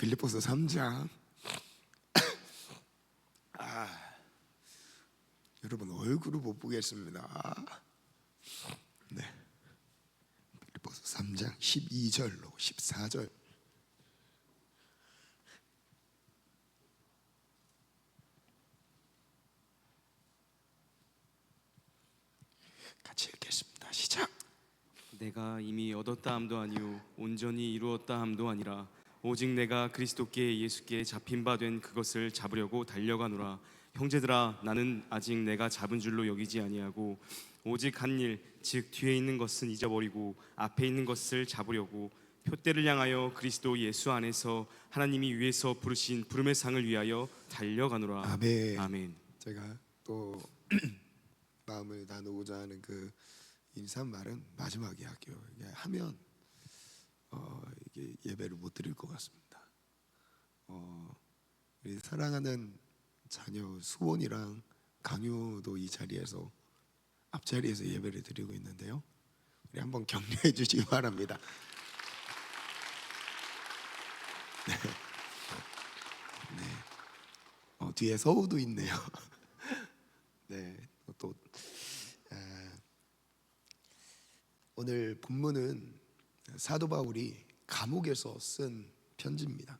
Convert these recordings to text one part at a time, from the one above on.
빌립보서 3장. 여러분 얼굴을 못 보겠습니다. 네, 빌립보서 3장 12절로 14절 같이 읽겠습니다. 시작. 내가 이미 얻었다 함도 아니요 온전히 이루었다 함도 아니라 오직 내가 그리스도께 예수께 잡힌 바 된 그것을 잡으려고 달려가노라. 형제들아, 나는 아직 내가 잡은 줄로 여기지 아니하고 오직 한 일, 즉 뒤에 있는 것은 잊어버리고 앞에 있는 것을 잡으려고 표대를 향하여 그리스도 예수 안에서 하나님이 위에서 부르신 부름의 상을 위하여 달려가노라. 아멘. 아멘. 제가 또 마음을 나누고자 하는 그 인사말은 마지막에 할게요. 이게 하면 이게 예배를 못 드릴 것 같습니다. 우리 사랑하는 자녀 수원이랑 강유도 이 자리에서 앞자리에서 예배를 드리고 있는데요. 우리 한번 격려해 주시기 바랍니다. 네. 네. 뒤에 서우도 있네요. 네. 또 오늘 본문은 사도 바울이 감옥에서 쓴 편지입니다.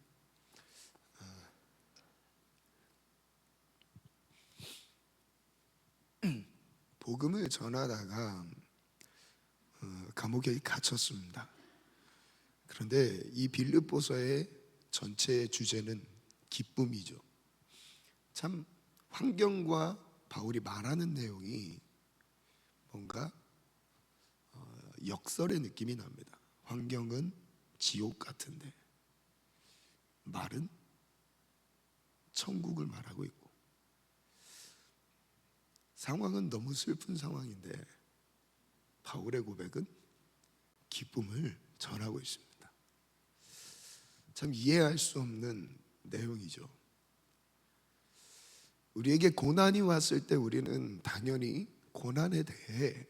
복음을 전하다가 감옥에 갇혔습니다. 그런데 이 빌립보서의 전체 주제는 기쁨이죠. 참 환경과 바울이 말하는 내용이 뭔가 역설의 느낌이 납니다. 환경은 지옥 같은데 말은 천국을 말하고 있고, 상황은 너무 슬픈 상황인데 바울의 고백은 기쁨을 전하고 있습니다. 참 이해할 수 없는 내용이죠. 우리에게 고난이 왔을 때 우리는 당연히 고난에 대해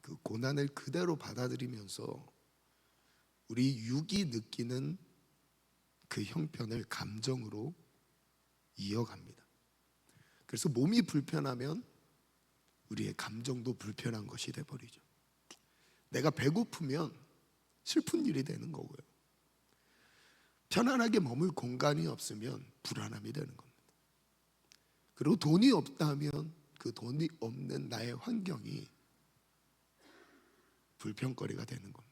그 고난을 그대로 받아들이면서 우리 육이 느끼는 그 형편을 감정으로 이어갑니다. 그래서 몸이 불편하면 우리의 감정도 불편한 것이 돼버리죠. 내가 배고프면 슬픈 일이 되는 거고요. 편안하게 머물 공간이 없으면 불안함이 되는 겁니다. 그리고 돈이 없다면 그 돈이 없는 나의 환경이 불평거리가 되는 겁니다.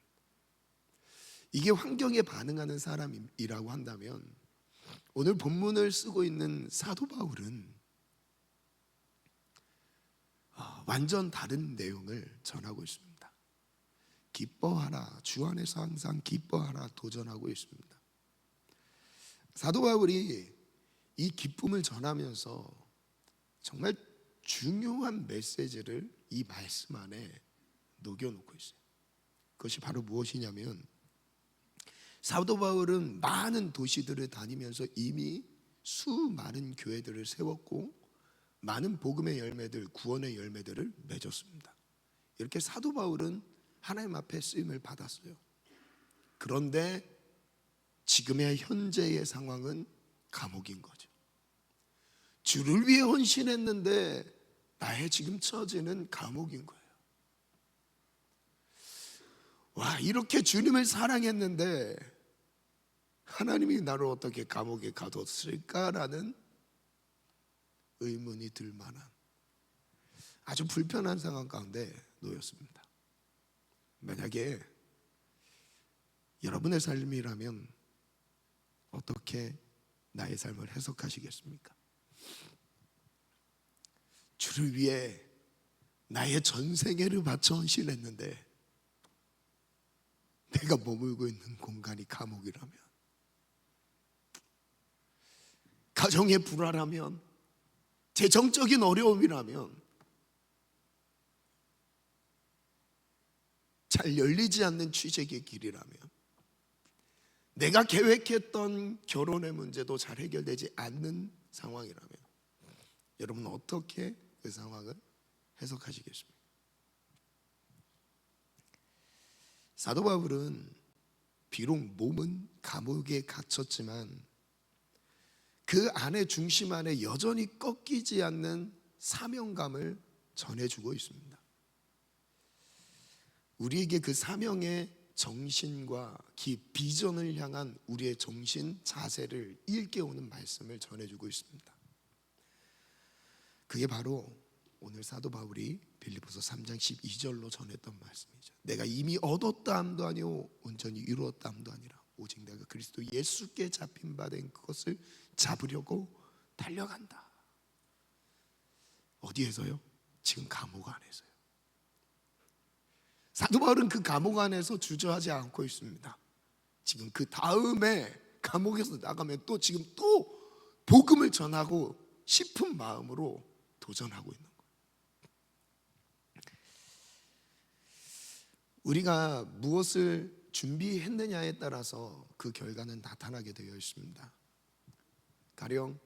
이게 환경에 반응하는 사람이라고 한다면 오늘 본문을 쓰고 있는 사도 바울은 완전 다른 내용을 전하고 있습니다. 기뻐하라, 주 안에서 항상 기뻐하라 도전하고 있습니다. 사도 바울이 이 기쁨을 전하면서 정말 중요한 메시지를 이 말씀 안에 녹여놓고 있어요. 그것이 바로 무엇이냐면, 사도 바울은 많은 도시들을 다니면서 이미 수많은 교회들을 세웠고 많은 복음의 열매들, 구원의 열매들을 맺었습니다. 이렇게 사도 바울은 하나님 앞에 쓰임을 받았어요. 그런데 지금의 현재의 상황은 감옥인 거죠. 주를 위해 헌신했는데 나의 지금 처지는 감옥인 거예요. 와, 이렇게 주님을 사랑했는데 하나님이 나를 어떻게 감옥에 가뒀을까라는 의문이 들 만한 아주 불편한 상황 가운데 놓였습니다. 만약에 여러분의 삶이라면 어떻게 나의 삶을 해석하시겠습니까? 주를 위해 나의 전생애를 바쳐 헌신했는데 내가 머물고 있는 공간이 감옥이라면, 가정의 불화라면, 재정적인 어려움이라면, 잘 열리지 않는 취직의 길이라면, 내가 계획했던 결혼의 문제도 잘 해결되지 않는 상황이라면 여러분 어떻게 그 상황을 해석하시겠습니까? 사도 바울은 비록 몸은 감옥에 갇혔지만 그 안에 중심 안에 여전히 꺾이지 않는 사명감을 전해주고 있습니다. 우리에게 그 사명의 정신과 비전을 향한 우리의 정신 자세를 일깨우는 말씀을 전해주고 있습니다. 그게 바로 오늘 사도 바울이 빌립보서 3장 12절로 전했던 말씀이죠. 내가 이미 얻었다 함도 아니오 온전히 이루었다 함도 아니라 오직 내가 그리스도 예수께 잡힌 바 된 그것을 잡으려고 달려간다. 어디에서요? 지금 감옥 안에서요. 사도 바울은 그 감옥 안에서 주저하지 않고 있습니다. 지금 그 다음에 감옥에서 나가면 또 지금 또 복음을 전하고 싶은 마음으로 도전하고 있는 거예요. 우리가 무엇을 준비했느냐에 따라서 그 결과는 나타나게 되어 있습니다. 가령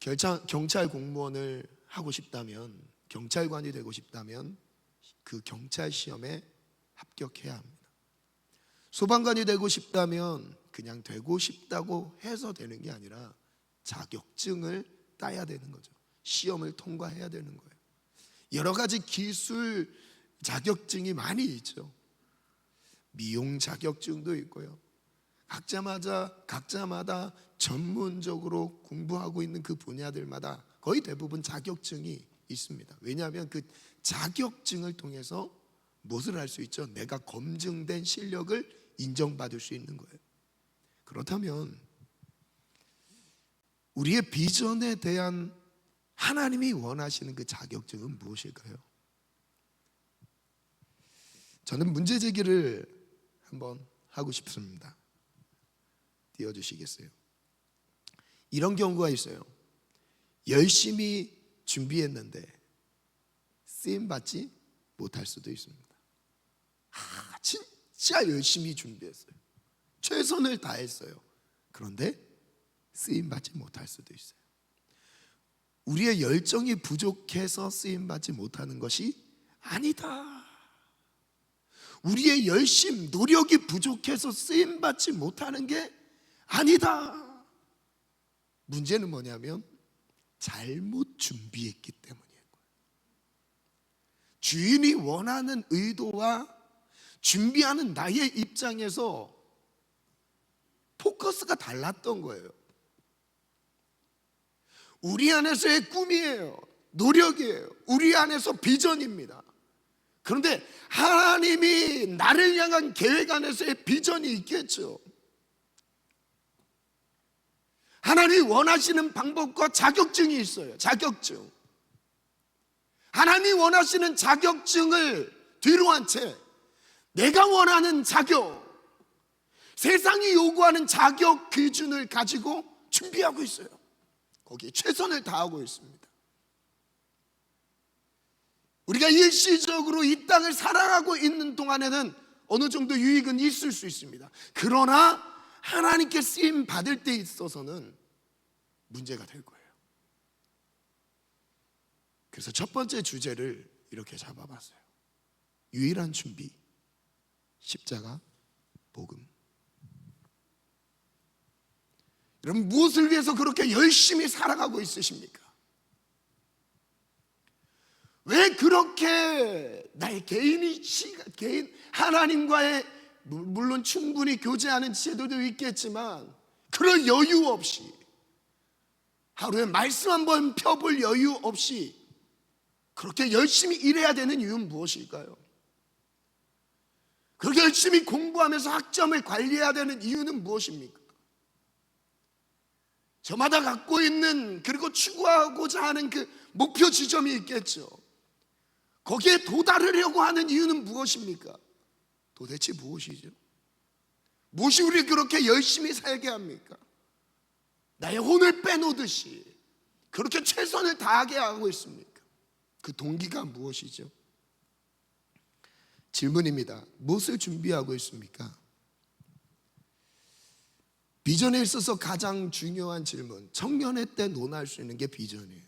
경찰 공무원을 하고 싶다면, 경찰관이 되고 싶다면 그 경찰 시험에 합격해야 합니다. 소방관이 되고 싶다면 그냥 되고 싶다고 해서 되는 게 아니라 자격증을 따야 되는 거죠. 시험을 통과해야 되는 거예요. 여러 가지 기술 자격증이 많이 있죠. 미용 자격증도 있고요. 각자마다 전문적으로 공부하고 있는 그 분야들마다 거의 대부분 자격증이 있습니다. 왜냐하면 그 자격증을 통해서 무엇을 할 수 있죠? 내가 검증된 실력을 인정받을 수 있는 거예요. 그렇다면 우리의 비전에 대한 하나님이 원하시는 그 자격증은 무엇일까요? 저는 문제 제기를 한번 하고 싶습니다. 띄워주시겠어요? 이런 경우가 있어요. 열심히 준비했는데 쓰임받지 못할 수도 있습니다. 진짜 열심히 준비했어요. 최선을 다했어요. 그런데 쓰임받지 못할 수도 있어요. 우리의 열정이 부족해서 쓰임받지 못하는 것이 아니다. 우리의 열심, 노력이 부족해서 쓰임받지 못하는 게 아니다. 문제는 뭐냐면 잘못 준비했기 때문이에요. 주인이 원하는 의도와 준비하는 나의 입장에서 포커스가 달랐던 거예요. 우리 안에서의 꿈이에요. 노력이에요. 우리 안에서 비전입니다. 그런데 하나님이 나를 향한 계획 안에서의 비전이 있겠죠. 하나님이 원하시는 방법과 자격증이 있어요. 자격증. 하나님이 원하시는 자격증을 뒤로 한 채 내가 원하는 자격, 세상이 요구하는 자격 기준을 가지고 준비하고 있어요. 거기에 최선을 다하고 있습니다. 우리가 일시적으로 이 땅을 살아가고 있는 동안에는 어느 정도 유익은 있을 수 있습니다. 그러나 하나님께 쓰임 받을 때 있어서는 문제가 될 거예요. 그래서 첫 번째 주제를 이렇게 잡아봤어요. 유일한 준비, 십자가, 복음. 여러분, 무엇을 위해서 그렇게 열심히 살아가고 있으십니까? 왜 그렇게 나의 개인 하나님과의 물론 충분히 교제하는 제도도 있겠지만 그럴 여유 없이, 하루에 말씀 한번 펴볼 여유 없이 그렇게 열심히 일해야 되는 이유는 무엇일까요? 그렇게 열심히 공부하면서 학점을 관리해야 되는 이유는 무엇입니까? 저마다 갖고 있는, 그리고 추구하고자 하는 그 목표 지점이 있겠죠. 거기에 도달하려고 하는 이유는 무엇입니까? 도대체 무엇이죠? 무엇이 우리를 그렇게 열심히 살게 합니까? 나의 혼을 빼놓듯이 그렇게 최선을 다하게 하고 있습니까? 그 동기가 무엇이죠? 질문입니다. 무엇을 준비하고 있습니까? 비전에 있어서 가장 중요한 질문, 청년의 때 논할 수 있는 게 비전이에요.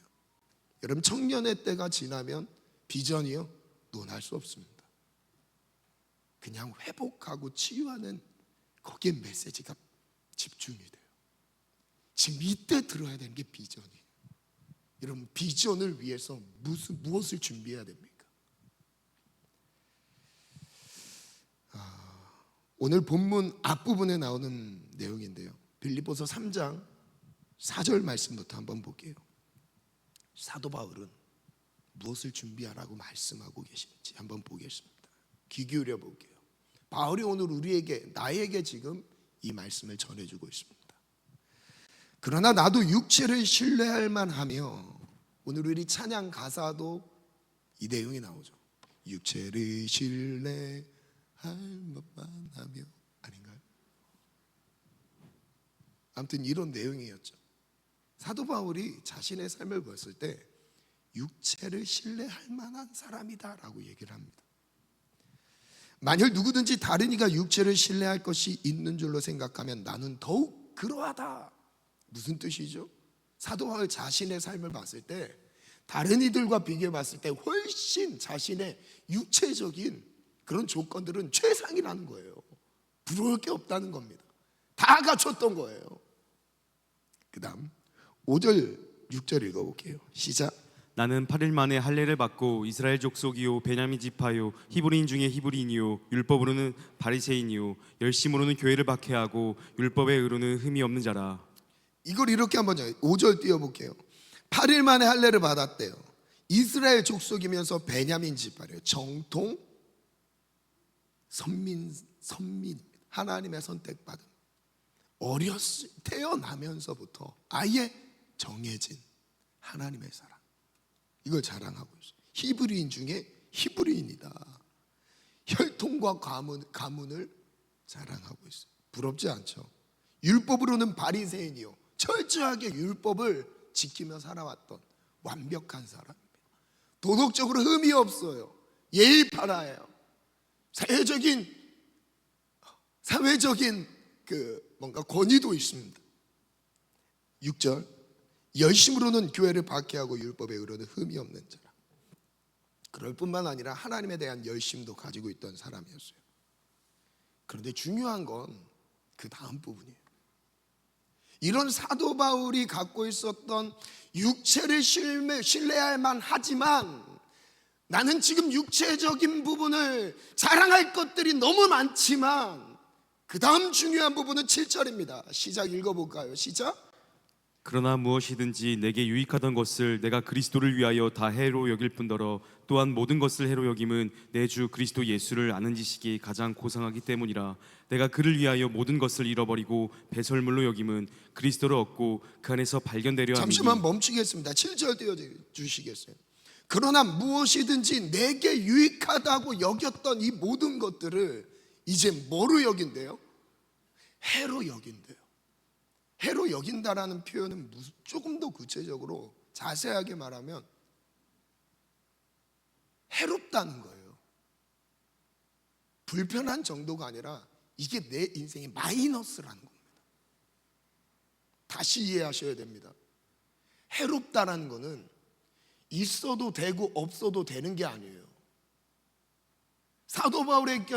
여러분, 청년의 때가 지나면 비전이요? 논할 수 없습니다. 그냥 회복하고 치유하는 거기에 메시지가 집중이 돼요. 지금 이때 들어야 되는 게 비전이에요. 여러분, 비전을 위해서 무엇을 준비해야 됩니까? 오늘 본문 앞부분에 나오는 내용인데요, 빌립보서 3장 4절 말씀부터 한번 볼게요. 사도 바울은 무엇을 준비하라고 말씀하고 계시는지 한번 보겠습니다. 귀 기울여 볼게요. 바울이 오늘 나에게 지금 이 말씀을 전해주고 있습니다. 그러나 나도 육체를 신뢰할 만하며, 오늘 우리 찬양 가사도 이 내용이 나오죠. 육체를 신뢰할 만하며, 아닌가요? 아무튼 이런 내용이었죠. 사도 바울이 자신의 삶을 봤을 때 육체를 신뢰할 만한 사람이다라고 얘기를 합니다. 만일 누구든지 다른 이가 육체를 신뢰할 것이 있는 줄로 생각하면 나는 더욱 그러하다. 무슨 뜻이죠? 사도 바울 자신의 삶을 봤을 때 다른 이들과 비교해 봤을 때 훨씬 자신의 육체적인 그런 조건들은 최상이라는 거예요. 부러울 게 없다는 겁니다. 다 갖췄던 거예요. 그 다음 5절 6절 읽어볼게요. 시작. 나는 8일 만에 할례를 받고 이스라엘 족속이요 베냐민 지파요 히브리인 중에 히브리인이요 율법으로는 바리새인이요 열심으로는 교회를 박해하고 율법의 의로는 흠이 없는 자라. 이걸 이렇게 한번 5절 띄워볼게요. 8일 만에 할례를 받았대요. 이스라엘 족속이면서 베냐민 지파래요. 정통 선민 하나님의 선택받은, 태어나면서부터 아예 정해진 하나님의 사람, 이걸 자랑하고 있어요. 히브리인 중에 히브리인이다. 혈통과 가문을 자랑하고 있어요. 부럽지 않죠? 율법으로는 바리새인이요, 철저하게 율법을 지키며 살아왔던 완벽한 사람입니다. 도덕적으로 흠이 없어요. 예의 바라요. 사회적인 뭔가 권위도 있습니다. 6절, 열심으로는 교회를 박해하고 율법에 의로는 흠이 없는 자라. 그럴 뿐만 아니라 하나님에 대한 열심도 가지고 있던 사람이었어요. 그런데 중요한 건 그 다음 부분이에요. 이런 사도 바울이 갖고 있었던 육체를 신뢰할 만하지만 나는 지금 육체적인 부분을 자랑할 것들이 너무 많지만, 그 다음 중요한 부분은 7절입니다. 시작 읽어볼까요? 시작. 그러나 무엇이든지 내게 유익하던 것을 내가 그리스도를 위하여 다 해로 여길 뿐더러 또한 모든 것을 해로 여김은 내 주 그리스도 예수를 아는 지식이 가장 고상하기 때문이라. 내가 그를 위하여 모든 것을 잃어버리고 배설물로 여김은 그리스도를 얻고 그 안에서 발견되려 함이니. 잠시만 멈추겠습니다. 7절 띄워주시겠어요? 그러나 무엇이든지 내게 유익하다고 여겼던 이 모든 것들을 이제 뭐로 여긴대요? 해로 여긴대요. 해로 여긴다라는 표현은 조금 더 구체적으로 자세하게 말하면 해롭다는 거예요. 불편한 정도가 아니라 이게 내 인생의 마이너스라는 겁니다. 다시 이해하셔야 됩니다. 해롭다라는 거는 있어도 되고 없어도 되는 게 아니에요. 사도 바울에게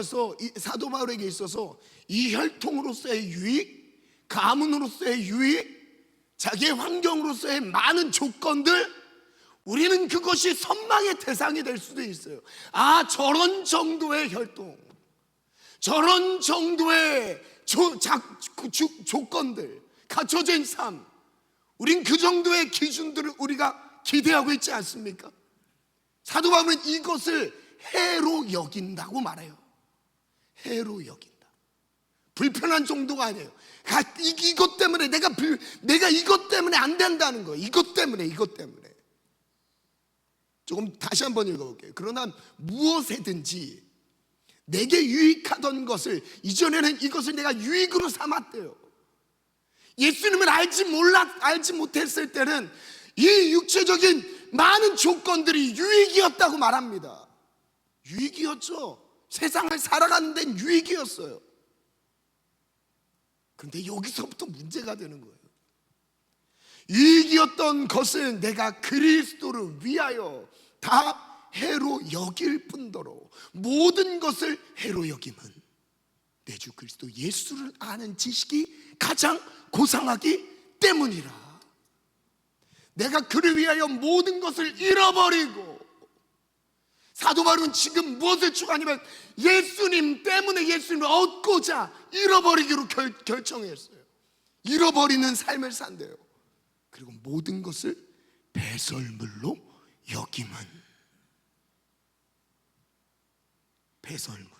있어서 이 혈통으로서의 유익, 가문으로서의 유익, 자기의 환경으로서의 많은 조건들, 우리는 그것이 선망의 대상이 될 수도 있어요. 아, 저런 정도의 혈통, 저런 정도의 조건들, 갖춰진 삶, 우린 그 정도의 기준들을 우리가 기대하고 있지 않습니까? 사도 바울은 이것을 해로 여긴다고 말해요. 해로 여긴다. 불편한 정도가 아니에요. 이것 때문에 내가 이것 때문에 안 된다는 거예요. 이것 때문에. 조금 다시 한번 읽어볼게요. 그러나 무엇이든지 내게 유익하던 것을, 이전에는 이것을 내가 유익으로 삼았대요. 예수님을 알지 못했을 때는 이 육체적인 많은 조건들이 유익이었다고 말합니다. 유익이었죠. 세상을 살아가는 데는 유익이었어요. 그런데 여기서부터 문제가 되는 거예요. 유익이었던 것을 내가 그리스도를 위하여 다 해로 여길 뿐더러 모든 것을 해로 여김은 내 주 그리스도 예수를 아는 지식이 가장 고상하기 때문이라. 내가 그를 위하여 모든 것을 잃어버리고, 사도 바울은 지금 무엇을 추구하냐면 예수님 때문에 예수님을 얻고자 잃어버리기로 결정했어요. 잃어버리는 삶을 산대요. 그리고 모든 것을 배설물로 여김은, 배설물이래요.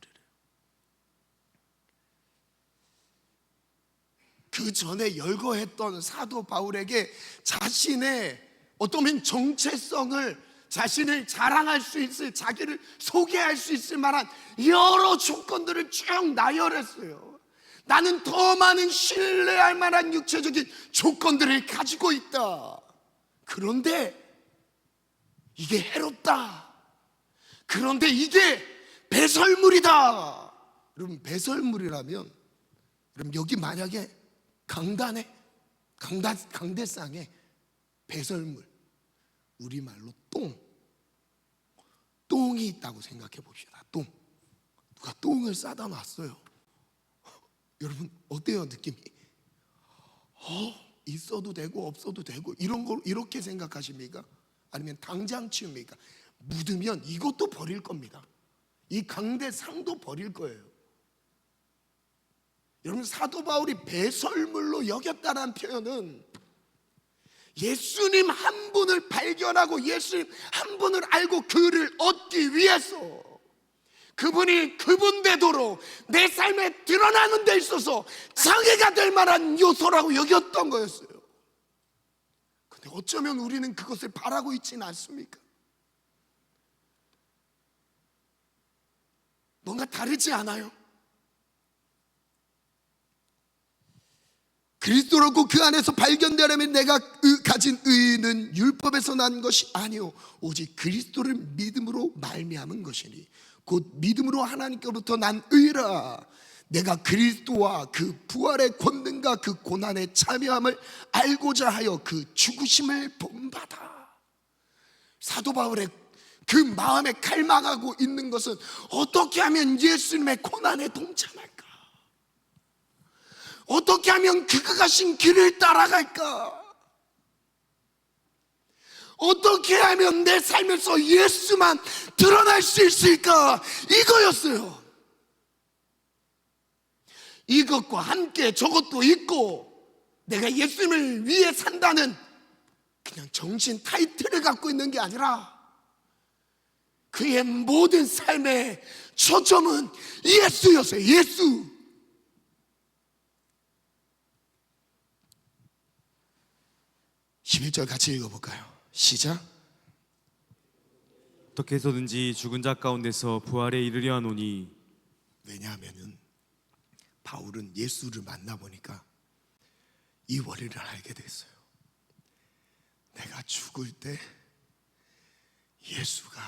그 전에 열거했던 사도 바울에게 자신의 어떠면 정체성을, 자신을 자랑할 수 있을, 자기를 소개할 수 있을 만한 여러 조건들을 쭉 나열했어요. 나는 더 많은 신뢰할 만한 육체적인 조건들을 가지고 있다. 그런데 이게 해롭다. 그런데 이게 배설물이다. 여러분, 배설물이라면, 여러분 여기 만약에 강대상에 배설물, 우리말로 똥이 있다고 생각해 봅시다. 누가 똥을 싸다 놨어요. 여러분 어때요, 느낌이? 있어도 되고 없어도 되고 이런 걸 이렇게 생각하십니까? 아니면 당장 치웁니까? 묻으면 이것도 버릴 겁니다. 이 강대상도 버릴 거예요. 여러분, 사도 바울이 배설물로 여겼다는 표현은 예수님 한 분을 발견하고 예수님 한 분을 알고 그를 얻기 위해서, 그분이 그분 되도록 내 삶에 드러나는 데 있어서 장애가 될 만한 요소라고 여겼던 거였어요. 근데 어쩌면 우리는 그것을 바라고 있지는 않습니까? 뭔가 다르지 않아요? 그리스도라고 그 안에서 발견되려면 내가 가진 의는 율법에서 난 것이 아니오 오직 그리스도를 믿음으로 말미암은 것이니 곧 믿음으로 하나님께로부터 난 의라. 내가 그리스도와 그 부활의 권능과 그 고난의 참여함을 알고자 하여 그 죽으심을 본받아. 사도 바울의 그 마음에 갈망하고 있는 것은 어떻게 하면 예수님의 고난에 동참할까? 어떻게 하면 그가 가신 길을 따라갈까? 어떻게 하면 내 삶에서 예수만 드러날 수 있을까? 이거였어요. 이것과 함께 저것도 있고, 내가 예수님을 위해 산다는 그냥 정신 타이틀을 갖고 있는 게 아니라 그의 모든 삶의 초점은 예수였어요. 예수. 11절 같이 읽어볼까요? 시작. 어떻게 해서든지 죽은 자 가운데서 부활에 이르려 하노니. 왜냐하면 바울은 예수를 만나보니까 이 원리를 알게 됐어요. 내가 죽을 때 예수가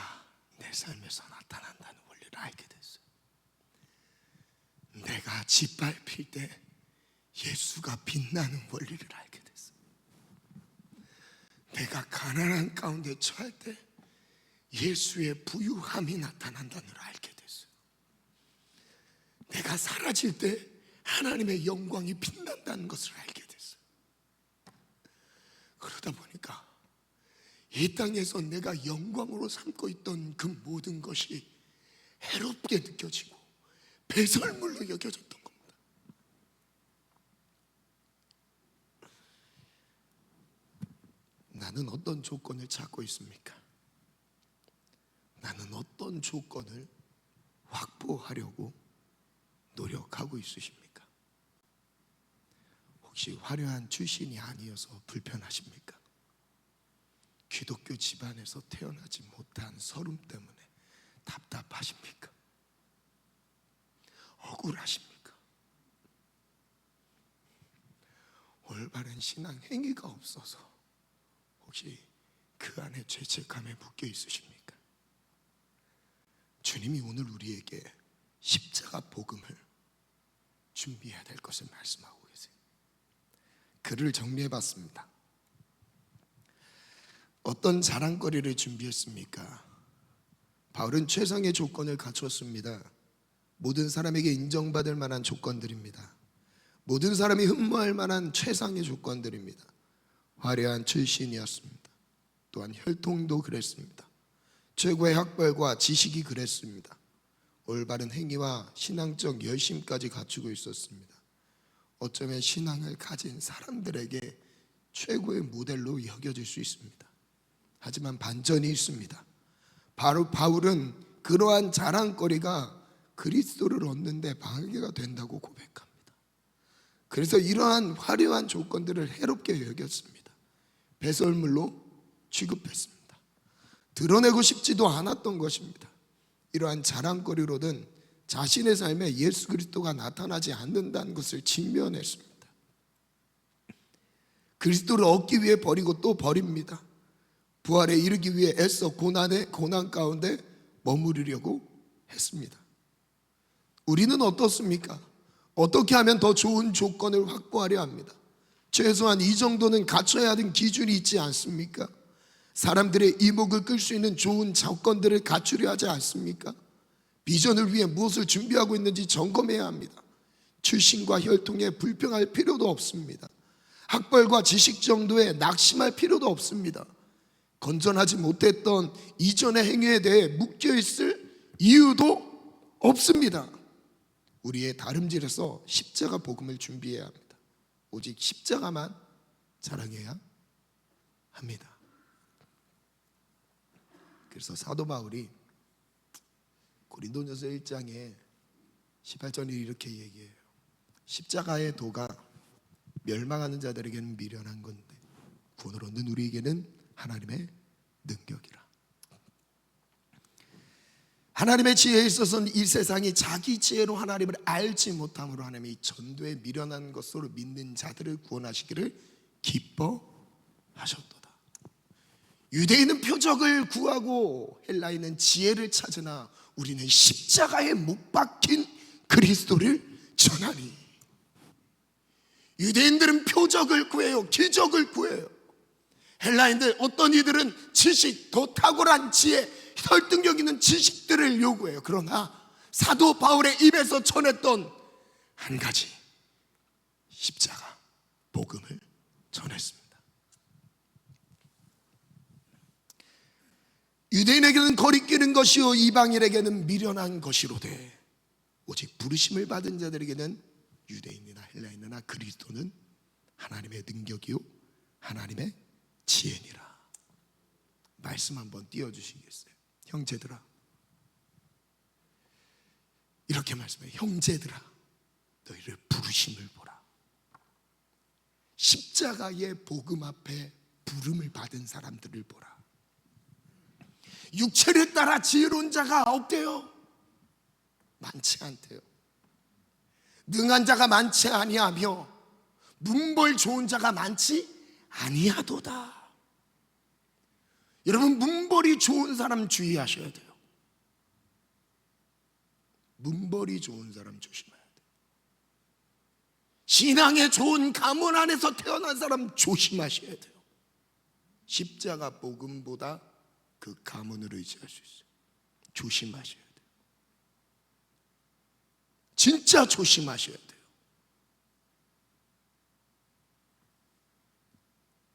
내 삶에서 나타난다는 원리를 알게 됐어요. 내가 짓밟힐 때 예수가 빛나는 원리를 알게 됐어요. 내가 가난한 가운데 처할 때 예수의 부유함이 나타난다는 걸 알게 됐어요. 내가 사라질 때 하나님의 영광이 빛난다는 것을 알게 됐어요. 그러다 보니까 이 땅에서 내가 영광으로 삼고 있던 그 모든 것이 해롭게 느껴지고 배설물로 여겨졌던 겁니다. 나는 어떤 조건을 찾고 있습니까? 나는 어떤 조건을 확보하려고 노력하고 있으십니까? 혹시 화려한 출신이 아니어서 불편하십니까? 기독교 집안에서 태어나지 못한 서름 때문에 답답하십니까? 억울하십니까? 올바른 신앙 행위가 없어서 혹시 그 안에 죄책감에 묶여 있으십니까? 주님이 오늘 우리에게 십자가 복음을 준비해야 될 것을 말씀하고 계세요. 글을 정리해봤습니다. 어떤 자랑거리를 준비했습니까? 바울은 최상의 조건을 갖췄습니다. 모든 사람에게 인정받을 만한 조건들입니다. 모든 사람이 흠모할 만한 최상의 조건들입니다. 화려한 출신이었습니다. 또한 혈통도 그랬습니다. 최고의 학벌과 지식이 그랬습니다. 올바른 행위와 신앙적 열심까지 갖추고 있었습니다. 어쩌면 신앙을 가진 사람들에게 최고의 모델로 여겨질 수 있습니다. 하지만 반전이 있습니다. 바로 바울은 그러한 자랑거리가 그리스도를 얻는데 방해가 된다고 고백합니다. 그래서 이러한 화려한 조건들을 해롭게 여겼습니다. 배설물로 취급했습니다. 드러내고 싶지도 않았던 것입니다. 이러한 자랑거리로는 자신의 삶에 예수 그리스도가 나타나지 않는다는 것을 직면했습니다. 그리스도를 얻기 위해 버리고 또 버립니다. 부활에 이르기 위해 애써 고난 가운데 머무르려고 했습니다. 우리는 어떻습니까? 어떻게 하면 더 좋은 조건을 확보하려 합니다. 최소한 이 정도는 갖춰야 하는 기준이 있지 않습니까? 사람들의 이목을 끌 수 있는 좋은 조건들을 갖추려 하지 않습니까? 비전을 위해 무엇을 준비하고 있는지 점검해야 합니다. 출신과 혈통에 불평할 필요도 없습니다. 학벌과 지식 정도에 낙심할 필요도 없습니다. 건전하지 못했던 이전의 행위에 대해 묶여있을 이유도 없습니다. 우리의 다름질에서 십자가 복음을 준비해야 합니다. 오직 십자가만 자랑해야 합니다. 그래서 사도 바울이 고린도전서 1장에 18절에 이렇게 얘기해요. 십자가의 도가 멸망하는 자들에게는 미련한 건데 구원을 얻는 우리에게는 하나님의 능력이라. 하나님의 지혜에 있어서는 이 세상이 자기 지혜로 하나님을 알지 못함으로 하나님이 이 전도에 미련한 것으로 믿는 자들을 구원하시기를 기뻐하셨도다. 유대인은 표적을 구하고 헬라인은 지혜를 찾으나 우리는 십자가에 못 박힌 그리스도를 전하니. 유대인들은 표적을 구해요. 기적을 구해요. 헬라인들 어떤 이들은 지식, 더 탁월한 지혜, 설득력 있는 지식들을 요구해요. 그러나 사도 바울의 입에서 전했던 한 가지, 십자가 복음을 전했습니다. 유대인에게는 거리끼는 것이요 이방인에게는 미련한 것이로되 오직 부르심을 받은 자들에게는 유대인이나 헬라인이나 그리스도는 하나님의 능력이요 하나님의 지혜니라. 말씀 한번 띄워주시겠어요? 형제들아, 이렇게 말씀해요. 형제들아, 너희를 부르심을 보라. 십자가의 복음 앞에 부름을 받은 사람들을 보라. 육체를 따라 지혜로운 자가 없대요. 많지 않대요. 능한 자가 많지 아니하며 문벌 좋은 자가 많지 아니하도다. 여러분, 문벌이 좋은 사람 주의하셔야 돼요. 문벌이 좋은 사람 조심해야 돼요. 신앙에 좋은 가문 안에서 태어난 사람 조심하셔야 돼요. 십자가 복음보다 그 가문을 의지할 수 있어요. 조심하셔야 돼요. 진짜 조심하셔야 돼요.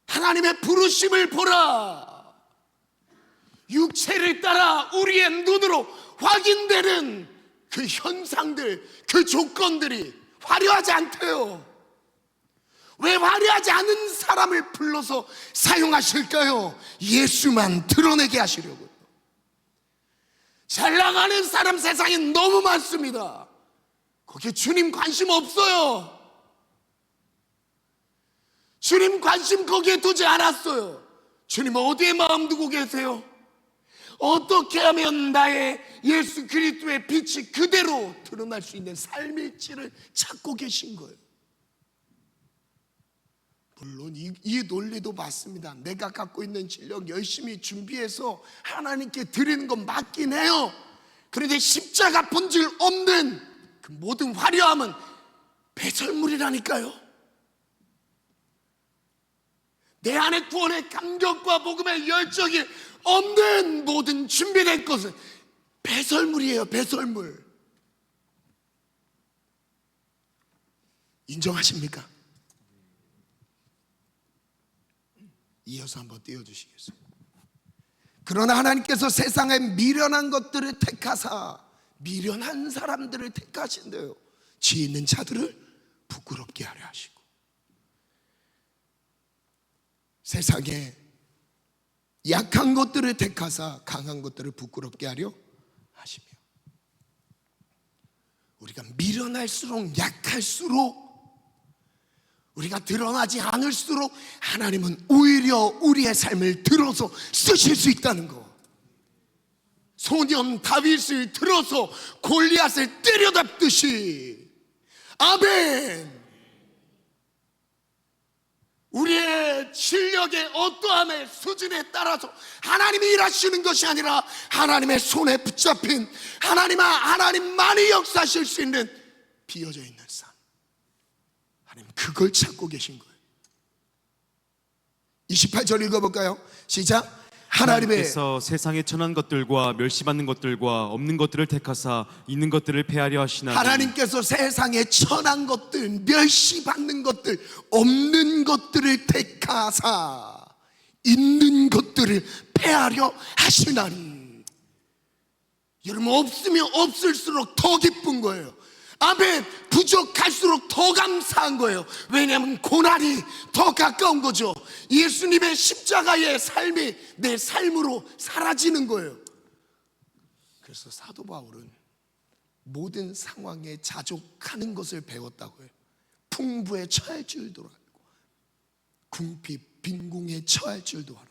하나님의 부르심을 보라. 육체를 따라 우리의 눈으로 확인되는 그 현상들, 그 조건들이 화려하지 않대요. 왜 화려하지 않은 사람을 불러서 사용하실까요? 예수만 드러내게 하시려고요. 잘 나가는 사람 세상에 너무 많습니다. 거기에 주님 관심 없어요. 주님 관심 거기에 두지 않았어요. 주님 어디에 마음 두고 계세요? 어떻게 하면 나의 예수 그리스도의 빛이 그대로 드러날 수 있는 삶일지를 찾고 계신 거예요. 물론 이 논리도 맞습니다. 내가 갖고 있는 실력 열심히 준비해서 하나님께 드리는 건 맞긴 해요. 그런데 십자가 본질 없는 그 모든 화려함은 배설물이라니까요. 내 안에 구원의 감격과 복음의 열정이 없는 모든 준비된 것은 배설물이에요. 배설물. 인정하십니까? 이어서 한번 띄워주시겠어요? 그러나 하나님께서 세상에 미련한 것들을 택하사 미련한 사람들을 택하신대요. 지혜 있는 자들을 부끄럽게 하려 하시고, 세상에 약한 것들을 택하사 강한 것들을 부끄럽게 하려 하시며, 우리가 미련할수록 약할수록 우리가 드러나지 않을수록 하나님은 오히려 우리의 삶을 들어서 쓰실 수 있다는 거. 소년 다윗을 들어서 골리앗을 때려잡듯이, 아멘. 우리의 실력의 어떠함의 수준에 따라서 하나님이 일하시는 것이 아니라 하나님의 손에 붙잡힌 하나님만이 역사하실 수 있는 비어져 있는 삶, 하나님 그걸 찾고 계신 거예요. 28절 읽어볼까요? 시작. 하나님께서 세상에 천한 것들과 멸시받는 것들과 없는 것들을 택하사 있는 것들을 폐하려 하시나니, 하나님께서 세상에 천한 것들, 멸시받는 것들, 없는 것들을 택하사 있는 것들을 폐하려 하시나니. 여러분, 없으면 없을수록 더 기쁜 거예요. 아멘. 부족할수록 더 감사한 거예요. 왜냐하면 고난이 더 가까운 거죠. 예수님의 십자가의 삶이 내 삶으로 사라지는 거예요. 그래서 사도 바울은 모든 상황에 자족하는 것을 배웠다고 해요. 풍부에 처할 줄도 알고 궁핍 빈궁에 처할 줄도 알아.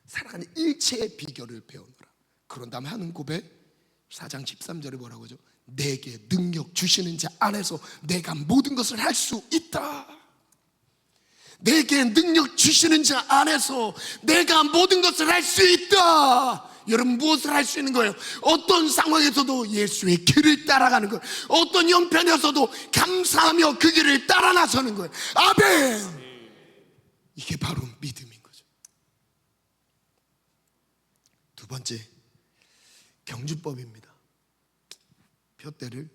살아가는 일체의 비결을 배우노라. 그런 다음에 하는 고백 4장 13절에 뭐라고 하죠? 내게 능력 주시는 자 안에서 내가 모든 것을 할 수 있다. 내게 능력 주시는 자 안에서 내가 모든 것을 할 수 있다. 여러분, 무엇을 할 수 있는 거예요? 어떤 상황에서도 예수의 길을 따라가는 거예요. 어떤 형편에서도 감사하며 그 길을 따라 나서는 거예요. 아멘. 이게 바로 믿음인 거죠. 두 번째, 경주법입니다. 푯대를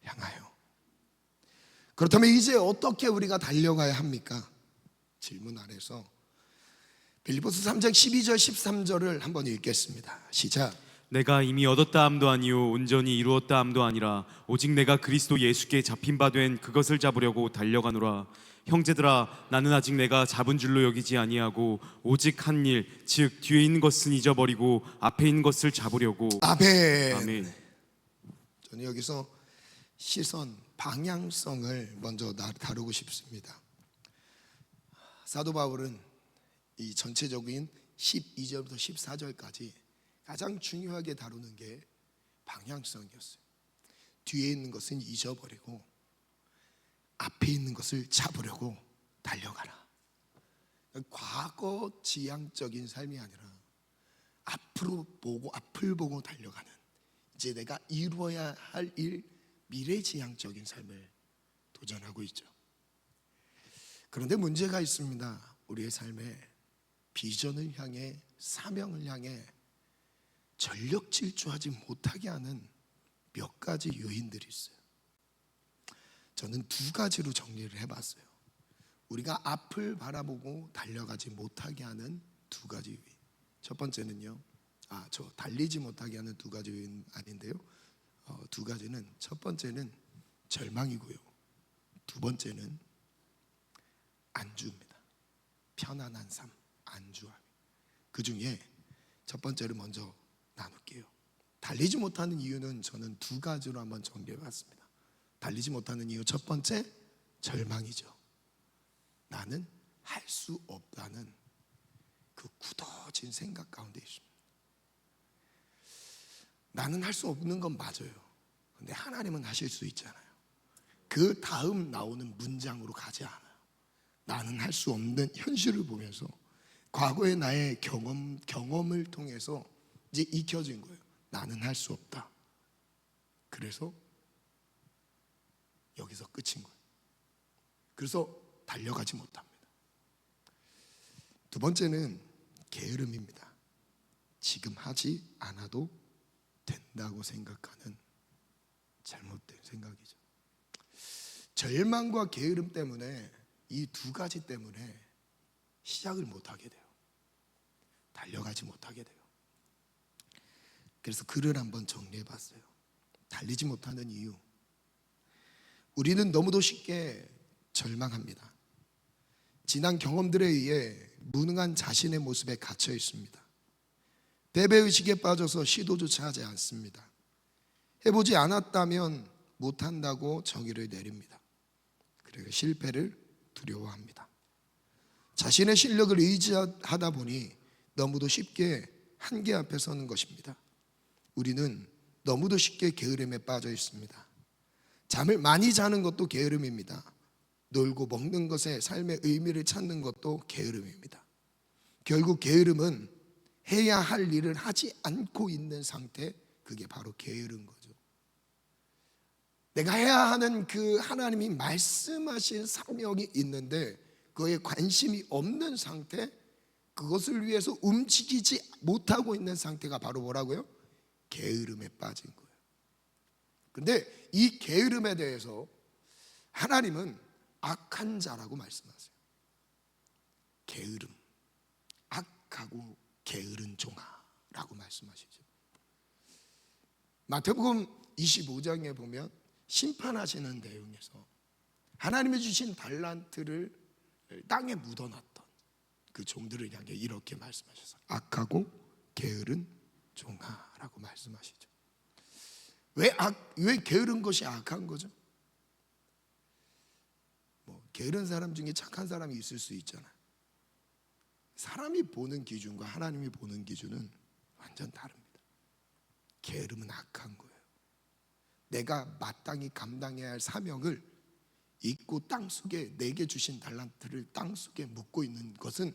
향하여. 그렇다면 이제 어떻게 우리가 달려가야 합니까? 질문 아래서 빌립보서 3장 12절 13절을 한번 읽겠습니다. 시작. 내가 이미 얻었다 함도 아니요 온전히 이루었다 함도 아니라 오직 내가 그리스도 예수께 잡힌 바 된 그것을 잡으려고 달려가노라. 형제들아, 나는 아직 내가 잡은 줄로 여기지 아니하고 오직 한 일, 즉 뒤에 있는 것은 잊어버리고 앞에 있는 것을 잡으려고. 아멘. 아멘. 저는 여기서 시선, 방향성을 먼저 다루고 싶습니다. 사도 바울은 이 전체적인 12절부터 14절까지 가장 중요하게 다루는 게 방향성이었어요. 뒤에 있는 것은 잊어버리고 앞에 있는 것을 잡으려고 달려가라. 과거 지향적인 삶이 아니라 앞으로 보고 앞을 보고 달려가는, 이제 내가 이루어야 할 일, 미래지향적인 삶을 도전하고 있죠. 그런데 문제가 있습니다. 우리의 삶에 비전을 향해, 사명을 향해 전력 질주하지 못하게 하는 몇 가지 요인들이 있어요. 저는 두 가지로 정리를 해봤어요. 우리가 앞을 바라보고 달려가지 못하게 하는 두 가지 요인. 첫 번째는요, 저 달리지 못하게 하는 두 가지 요인 아닌데요, 두 가지는, 첫 번째는 절망이고요, 두 번째는 안주입니다. 편안한 삶, 안주함. 그 중에 첫 번째를 먼저 나눌게요. 달리지 못하는 이유는 저는 두 가지로 한번 정리해봤습니다. 달리지 못하는 이유, 첫 번째 절망이죠. 나는 할 수 없다는 그 굳어진 생각 가운데 있습니다. 나는 할 수 없는 건 맞아요. 근데 하나님은 하실 수 있잖아요. 그 다음 나오는 문장으로 가지 않아요. 나는 할 수 없는 현실을 보면서 과거의 나의 경험을 통해서 이제 익혀진 거예요. 나는 할 수 없다. 그래서 여기서 끝인 거예요. 그래서 달려가지 못합니다. 두 번째는 게으름입니다. 지금 하지 않아도 된다고 생각하는 잘못된 생각이죠. 절망과 게으름 때문에, 이 두 가지 때문에 시작을 못하게 돼요. 달려가지 못하게 돼요. 그래서 글을 한번 정리해 봤어요. 달리지 못하는 이유. 우리는 너무도 쉽게 절망합니다. 지난 경험들에 의해 무능한 자신의 모습에 갇혀 있습니다. 패배의식에 빠져서 시도조차 하지 않습니다. 해보지 않았다면 못한다고 정의를 내립니다. 그리고 실패를 두려워합니다. 자신의 실력을 의지하다 보니 너무도 쉽게 한계 앞에 서는 것입니다. 우리는 너무도 쉽게 게으름에 빠져 있습니다. 잠을 많이 자는 것도 게으름입니다. 놀고 먹는 것에 삶의 의미를 찾는 것도 게으름입니다. 결국 게으름은 해야 할 일을 하지 않고 있는 상태, 그게 바로 게으른 거죠. 내가 해야 하는 그 하나님이 말씀하신 사명이 있는데 그에 관심이 없는 상태, 그것을 위해서 움직이지 못하고 있는 상태가 바로 뭐라고요? 게으름에 빠진 거예요. 그런데 이 게으름에 대해서 하나님은 악한 자라고 말씀하세요. 게으름, 악하고 게으른 종아라고 말씀하시죠. 마태복음 25장에 보면 심판하시는 내용에서 하나님이 주신 달란트를 땅에 묻어놨던 그 종들을 향해 이렇게 말씀하셨어요. 악하고 게으른 종아라고 말씀하시죠. 왜 게으른 것이 악한 거죠? 게으른 사람 중에 착한 사람이 있을 수 있잖아요. 사람이 보는 기준과 하나님이 보는 기준은 완전 다릅니다. 게으름은 악한 거예요. 내가 마땅히 감당해야 할 사명을 잊고 땅속에 내게 주신 달란트를 땅속에 묻고 있는 것은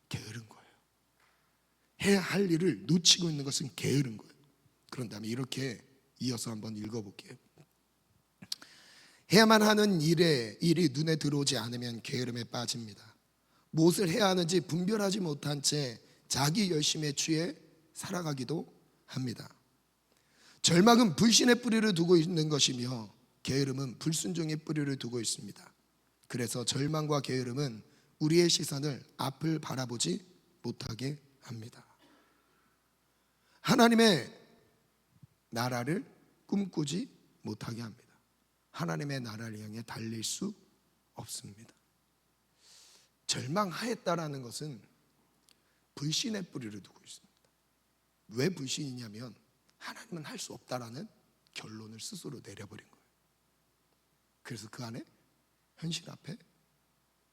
게으른 거예요. 해야 할 일을 놓치고 있는 것은 게으른 거예요. 그런 다음에 이렇게 이어서 한번 읽어볼게요. 해야만 하는 일이 눈에 들어오지 않으면 게으름에 빠집니다. 무엇을 해야 하는지 분별하지 못한 채 자기 열심에 취해 살아가기도 합니다. 절망은 불신의 뿌리를 두고 있는 것이며 게으름은 불순종의 뿌리를 두고 있습니다. 그래서 절망과 게으름은 우리의 시선을 앞을 바라보지 못하게 합니다. 하나님의 나라를 꿈꾸지 못하게 합니다. 하나님의 나라를 향해 달릴 수 없습니다. 절망하였다라는 것은 불신의 뿌리를 두고 있습니다. 왜 불신이냐면 하나님은 할 수 없다라는 결론을 스스로 내려버린 거예요. 그래서 그 안에 현실 앞에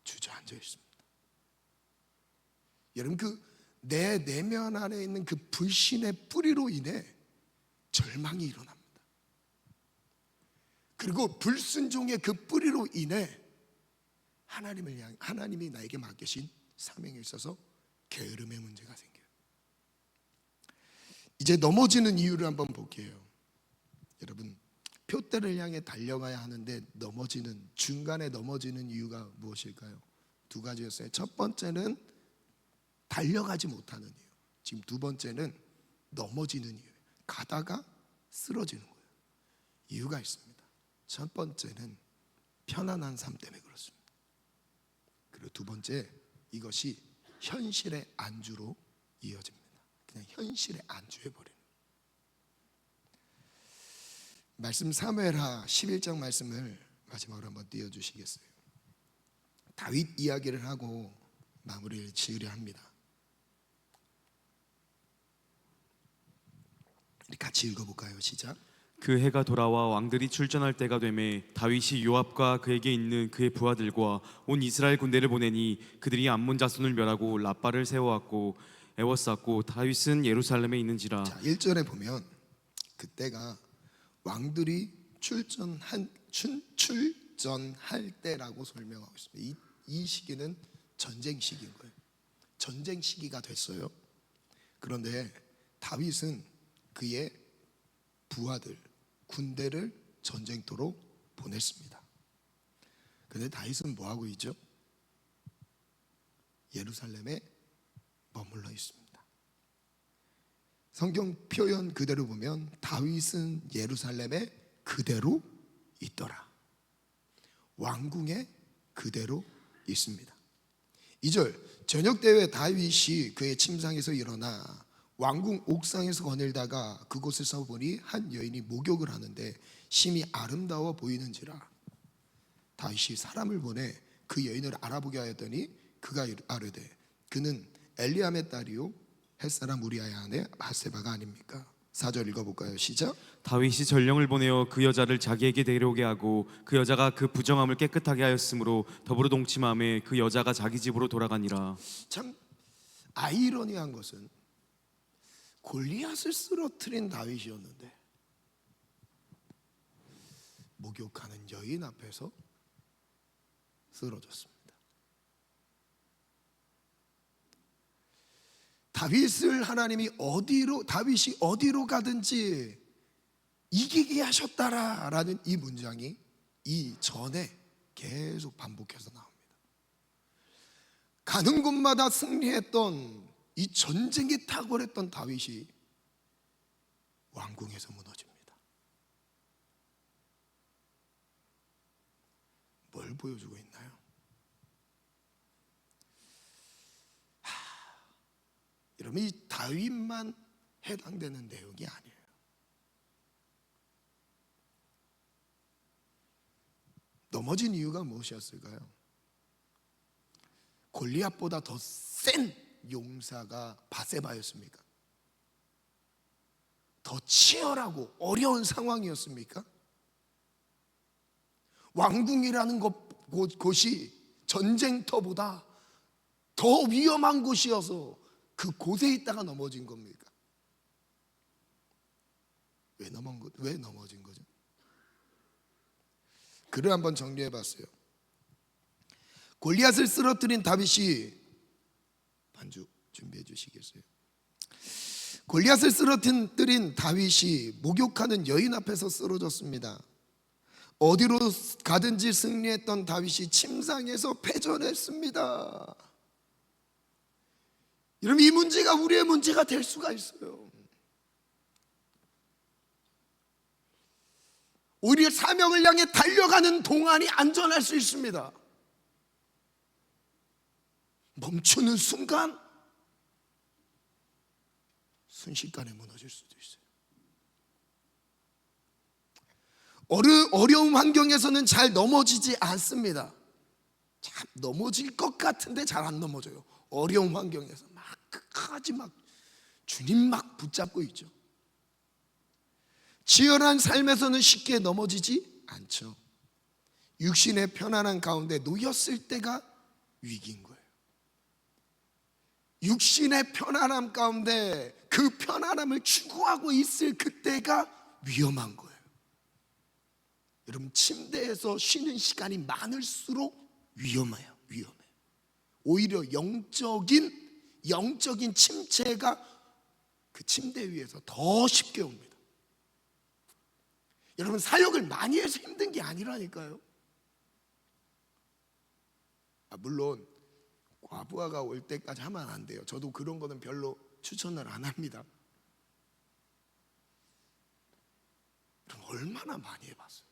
주저앉아 있습니다. 여러분, 그 내 내면 안에 있는 그 불신의 뿌리로 인해 절망이 일어납니다. 그리고 불순종의 그 뿌리로 인해 하나님이 나에게 맡기신 사명에 있어서 게으름의 문제가 생겨요. 이제 넘어지는 이유를 한번 볼게요. 여러분, 표대를 향해 달려가야 하는데 중간에 넘어지는 이유가 무엇일까요? 두 가지였어요. 첫 번째는 달려가지 못하는 이유. 지금 두 번째는 넘어지는 이유. 가다가 쓰러지는 거예요. 이유가 있습니다. 첫 번째는 편안한 삶 때문에 그렇습니다. 그리고 두 번째, 이것이 현실의 안주로 이어집니다. 그냥 현실에 안주해버리는. 말씀 사무엘하 11장 말씀을 마지막으로 한번 띄워주시겠어요? 다윗 이야기를 하고 마무리를 지으려 합니다. 같이 읽어볼까요? 시작. 그 해가 돌아와 왕들이 출전할 때가 되매 다윗이 요압과 그에게 있는 그의 부하들과 온 이스라엘 군대를 보내니 그들이 암몬 자손을 멸하고 라빠를 세워왔고 애워쌌고 다윗은 예루살렘에 있는지라. 자, 1절에 보면 그때가 왕들이 출전할 때라고 설명하고 있습니다. 이 시기는 전쟁 시기인 거예요. 전쟁 시기가 됐어요. 그런데 다윗은 그의 부하들, 군대를 전쟁터로 보냈습니다. 그런데 다윗은 뭐하고 있죠? 예루살렘에 머물러 있습니다. 성경 표현 그대로 보면 다윗은 예루살렘에 그대로 있더라. 왕궁에 그대로 있습니다. 2절, 저녁 때에 다윗이 그의 침상에서 일어나 왕궁 옥상에서 거닐다가 그곳에서 보니 한 여인이 목욕을 하는데 심히 아름다워 보이는지라. 다윗이 사람을 보내 그 여인을 알아보게 하였더니 그가 아뢰되 그는 엘리암의 딸이요 햇사람 우리아의 아내 바세바가 아닙니까? 4절 읽어볼까요? 시작. 다윗이 전령을 보내어 그 여자를 자기에게 데려오게 하고 그 여자가 그 부정함을 깨끗하게 하였으므로 더불어 동침함에 그 여자가 자기 집으로 돌아가니라. 참 아이러니한 것은 골리앗을 쓰러뜨린 다윗이었는데 목욕하는 여인 앞에서 쓰러졌습니다. 다윗이 어디로 가든지 이기게 하셨다라는 이 문장이 이 전에 계속 반복해서 나옵니다. 가는 곳마다 승리했던 이 전쟁에 탁월했던 다윗이 왕궁에서 무너집니다. 뭘 보여주고 있나요? 여러분, 이 다윗만 해당되는 내용이 아니에요. 넘어진 이유가 무엇이었을까요? 골리앗보다 더 센 용사가 바세바였습니까? 더 치열하고 어려운 상황이었습니까? 왕궁이라는 곳이 전쟁터보다 더 위험한 곳이어서 그 곳에 있다가 넘어진 겁니까? 왜 넘어진 거죠? 글을 한번 정리해 봤어요. 골리앗을 쓰러뜨린 다윗이, 반주 준비해 주시겠어요? 골리앗을 쓰러뜨린 다윗이 목욕하는 여인 앞에서 쓰러졌습니다. 어디로 가든지 승리했던 다윗이 침상에서 패전했습니다. 여러분, 이 문제가 우리의 문제가 될 수가 있어요. 오히려 사명을 향해 달려가는 동안이 안전할 수 있습니다. 멈추는 순간 순식간에 무너질 수도 있어요. 어려운 환경에서는 잘 넘어지지 않습니다. 참 넘어질 것 같은데 잘 안 넘어져요. 어려운 환경에서 끝까지 주님 붙잡고 있죠. 치열한 삶에서는 쉽게 넘어지지 않죠. 육신의 편안한 가운데 놓였을 때가 위기인 거예요. 육신의 편안함 가운데 그 편안함을 추구하고 있을 그때가 위험한 거예요. 여러분, 침대에서 쉬는 시간이 많을수록 위험해요. 오히려 영적인 침체가 그 침대 위에서 더 쉽게 옵니다. 여러분, 사역을 많이 해서 힘든 게 아니라니까요. 물론 과부하가 올 때까지 하면 안 돼요. 저도 그런 거는 별로 추천을 안 합니다. 그럼 얼마나 많이 해봤어요?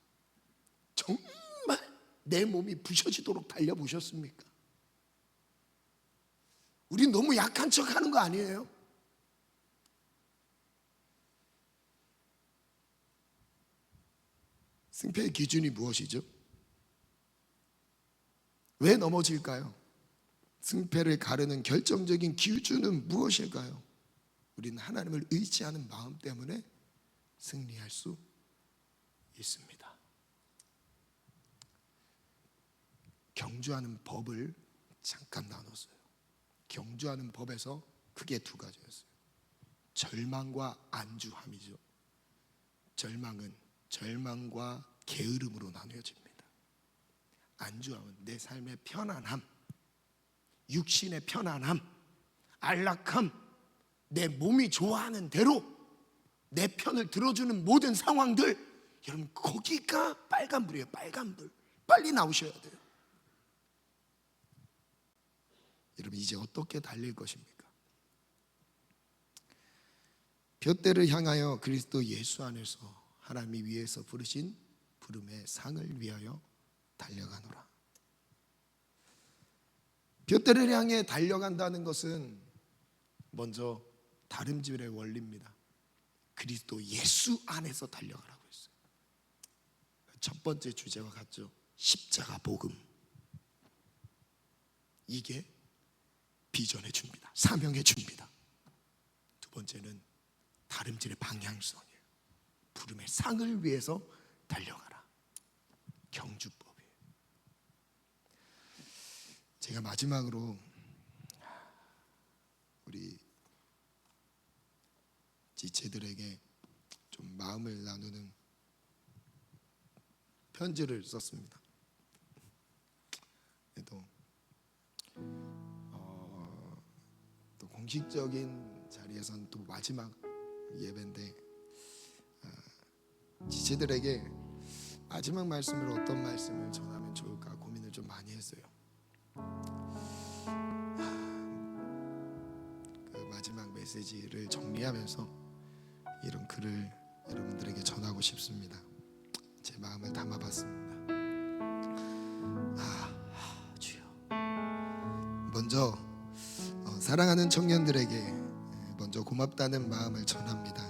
정말 내 몸이 부셔지도록 달려보셨습니까? 우리 너무 약한 척 하는 거 아니에요? 승패의 기준이 무엇이죠? 왜 넘어질까요? 승패를 가르는 결정적인 기준은 무엇일까요? 우리는 하나님을 의지하는 마음 때문에 승리할 수 있습니다. 경주하는 법을 잠깐 나눴어요. 경주하는 법에서 크게 두 가지였어요. 절망과 안주함이죠. 절망은 절망과 게으름으로 나뉘어집니다. 안주함은 내 삶의 편안함, 육신의 편안함, 안락함, 내 몸이 좋아하는 대로 내 편을 들어주는 모든 상황들, 여러분, 거기가 빨간불이에요. 빨간불. 빨리 나오셔야 돼요. 여러분, 이제 어떻게 달릴 것입니까? 둯대를 향하여 그리스도 예수 안에서 하나님이 위에서 부르신 부름의 상을 위하여 달려가노라. 둯대를 향해 달려간다는 것은 먼저 다름질의 원리입니다. 그리스도 예수 안에서 달려가라고 했어요. 첫 번째 주제와 같죠. 십자가 복음. 이게 비전의 준비다. 사명의 준비다. 두 번째는 다름질의 방향성이에요. 부름의 상을 위해서 달려가라. 경주법이에요. 제가 마지막으로 우리 지체들에게 좀 마음을 나누는 편지를 썼습니다. 또 공식적인 자리에서는 또 마지막 예배인데 지체들에게 마지막 말씀으로 어떤 말씀을 전하면 좋을까 고민을 좀 많이 했어요. 그 마지막 메시지를 정리하면서 이런 글을 여러분들에게 전하고 싶습니다. 제 마음을 담아봤습니다. 주여. 먼저 사랑하는 청년들에게 먼저 고맙다는 마음을 전합니다.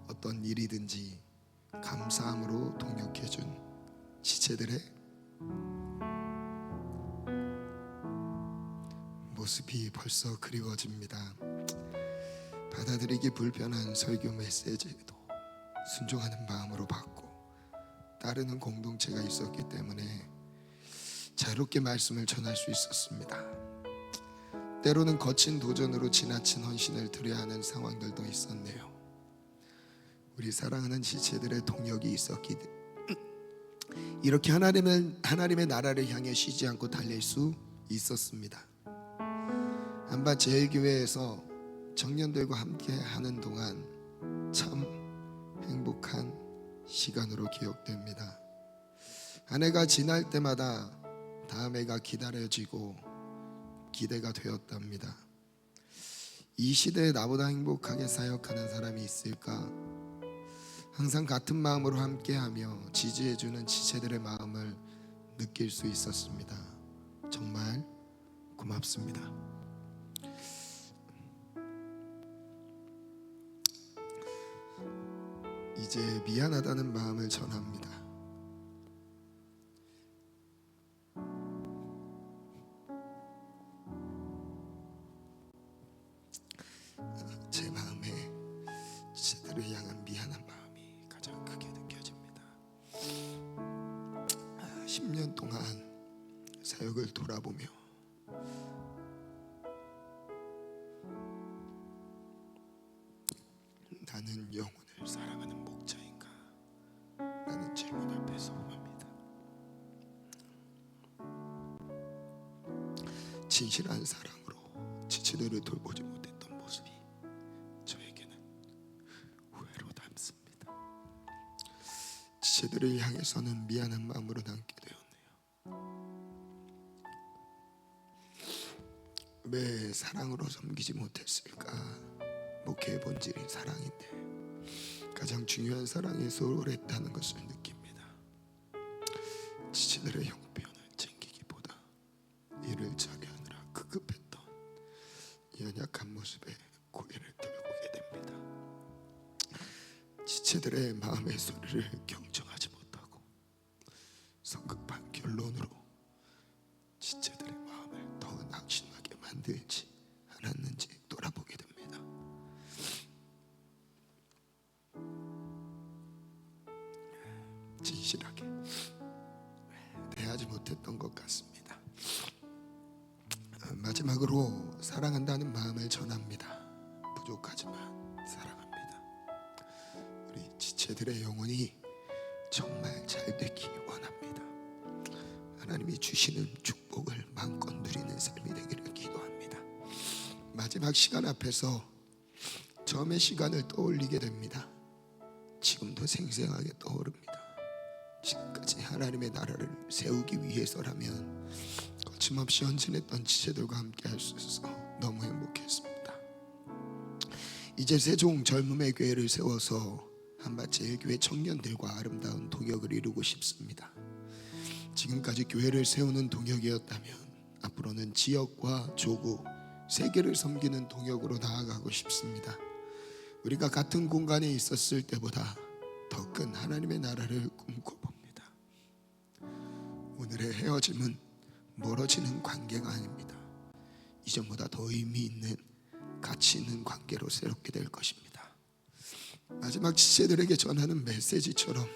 어떤 일이든지 감사함으로 동역해준 지체들의 모습이 벌써 그리워집니다. 받아들이기 불편한 설교 메시지도 순종하는 마음으로 받고 따르는 공동체가 있었기 때문에 자유롭게 말씀을 전할 수 있었습니다. 때로는 거친 도전으로 지나친 헌신을 드려야 하는 상황들도 있었네요. 우리 사랑하는 지체들의 동역이 있었기 이렇게 하나님의 나라를 향해 쉬지 않고 달릴 수 있었습니다. 한밭 제일교회에서 청년들과 함께 하는 동안 참 행복한 시간으로 기억됩니다. 한 해가 지날 때마다 다음 해가 기다려지고 기대가 되었답니다. 이 시대에 나보다 행복하게 사역하는 사람이 있을까? 항상 같은 마음으로 함께하며 지지해주는 지체들의 마음을 느낄 수 있었습니다. 정말 고맙습니다. 이제 미안하다는 마음을 전합니다. 제 마음에 지체들을 향한 미안한 마음이 가장 크게 느껴집니다. 10년 동안 사역을 돌아보며 나는 영혼을 사랑하는 목자인가? 라는 질문 앞에 서봅니다. 진실한 사랑으로 지체들을 돌보지 못했던 모습이 저에게는 후회로 남습니다. 지체들을 향해서는 미안한 마음으로 남게 되었네요. 왜 사랑으로 섬기지 못했을까? 목회의 본질이 사랑인데 가장 중요한 사랑에 소홀했다는 것을 느낍니다. 지체들의 형편을 챙기기보다 일을 처리하느라 급급했던 연약한 모습에 고개를 들고게 됩니다. 지체들의 마음의 소리를 경청하지 못하고 성급한 결론으로 지체들의 마음을 더 낙심하게 만들지 않았는지 돌아보게 됩니다. 진실하게 대하지 못했던 것 같습니다. 마지막으로 사랑한다는 마음을 전합니다. 부족하지만 사랑합니다. 우리 지체들의 영혼이 정말 잘 되기 원합니다. 하나님이 주시는 축복을 마음껏 누리는 삶이 되기를 기도합니다. 마지막 시간 앞에서 처음의 시간을 떠올리게 됩니다. 지금도 생생하게 떠오릅니다. 지금까지 하나님의 나라를 세우기 위해서라면 거침없이 헌신했던 지체들과 함께 할 수 있어서 너무 행복했습니다. 이제 세종 젊음의 교회를 세워서 한밭 제일교회 청년들과 아름다운 동역을 이루고 싶습니다. 지금까지 교회를 세우는 동역이었다면 앞으로는 지역과 조국, 세계를 섬기는 동역으로 나아가고 싶습니다. 우리가 같은 공간에 있었을 때보다 더 큰 하나님의 나라를 꿈꿔봅니다. 오늘의 헤어짐은 멀어지는 관계가 아닙니다. 이전보다 더 의미 있는, 가치 있는 관계로 새롭게 될 것입니다. 마지막 지체들에게 전하는 메시지처럼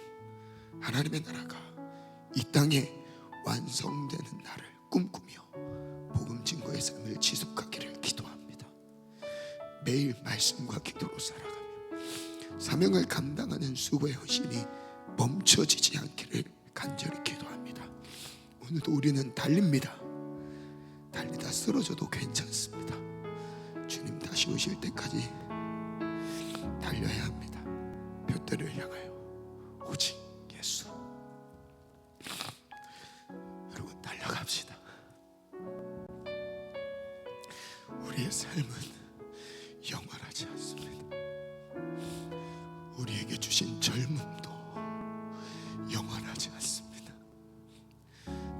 하나님의 나라가 이 땅에 완성되는 날을 꿈꾸며 복음 증거의 삶을 지속하기를 기도합니다. 매일 말씀과 기도로 살아가며 사명을 감당하는 수고의 헌신이 멈춰지지 않기를 간절히 기도합니다. 오늘도 우리는 달립니다. 달리다 쓰러져도 괜찮습니다. 주님 다시 오실 때까지 달려야 합니다. 둏대를 향하여 오직 예수. 여러분 달려갑시다. 우리의 삶은 영원하지 않습니다. 우리에게 주신 젊음도 영원하지 않습니다.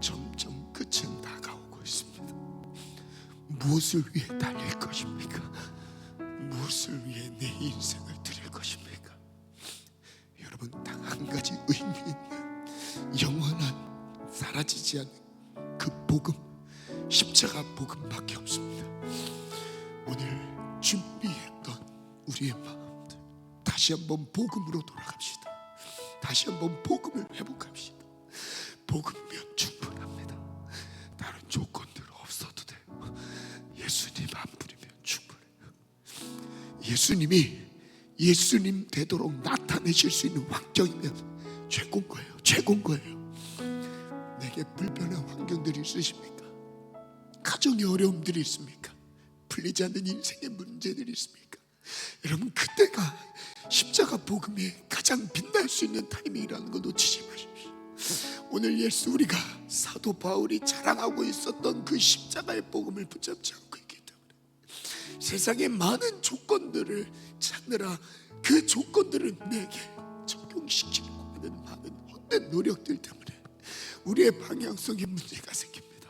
점점 끝은 다가오고 있습니다. 무엇을 위해 달릴 것입니까? 무엇을 위해 내 인생을 드릴 것입니까? 여러분 딱 한 가지 의미 있는 영원한 사라지지 않는 그 복음, 십자가 복음밖에 없습니다. 오늘 준비했던 우리의 마음들 다시 한번 복음으로 돌아갑시다. 다시 한번 복음을 회복합시다. 복음면 충분합니다. 다른 조건들 없어도 돼요. 예수님 안 부리면 충분해요. 예수님 되도록 나타내실 수 있는 환경이면 최고인 거예요. 최고인 거예요. 내게 불편한 환경들이 있으십니까? 가정의 어려움들이 있습니까? 풀리지 않는 인생의 문제들이 있습니까? 여러분 그때가 십자가 복음에 가장 빛날 수 있는 타이밍이라는 거 놓치지 마십시오. 오늘 예수 우리가 사도 바울이 자랑하고 있었던 그 십자가의 복음을 붙잡지 않고 있기 때문에 세상의 많은 조건들을 찾느라 그 조건들을 내게 적용시키려고 하는 많은 헛된 노력들 때문에 우리의 방향성에 문제가 생깁니다.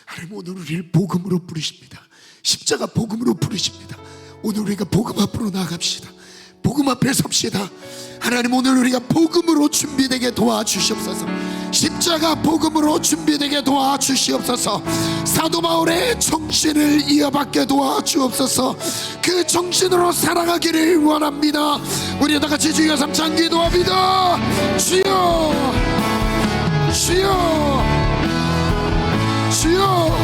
하나님 오늘 우리를 복음으로 부르십니다. 십자가 복음으로 부르십니다. 오늘 우리가 복음 앞으로 나아갑시다. 복음 앞에 섭시다. 하나님 오늘 우리가 복음으로 준비되게 도와주시옵소서. 십자가 복음으로 준비되게 도와주시옵소서. 사도 바울의 정신을 이어받게 도와주옵소서. 그 정신으로 살아가기를 원합니다. 우리 다 같이 주여 삼창 기도합니다. 주여 주여 주여.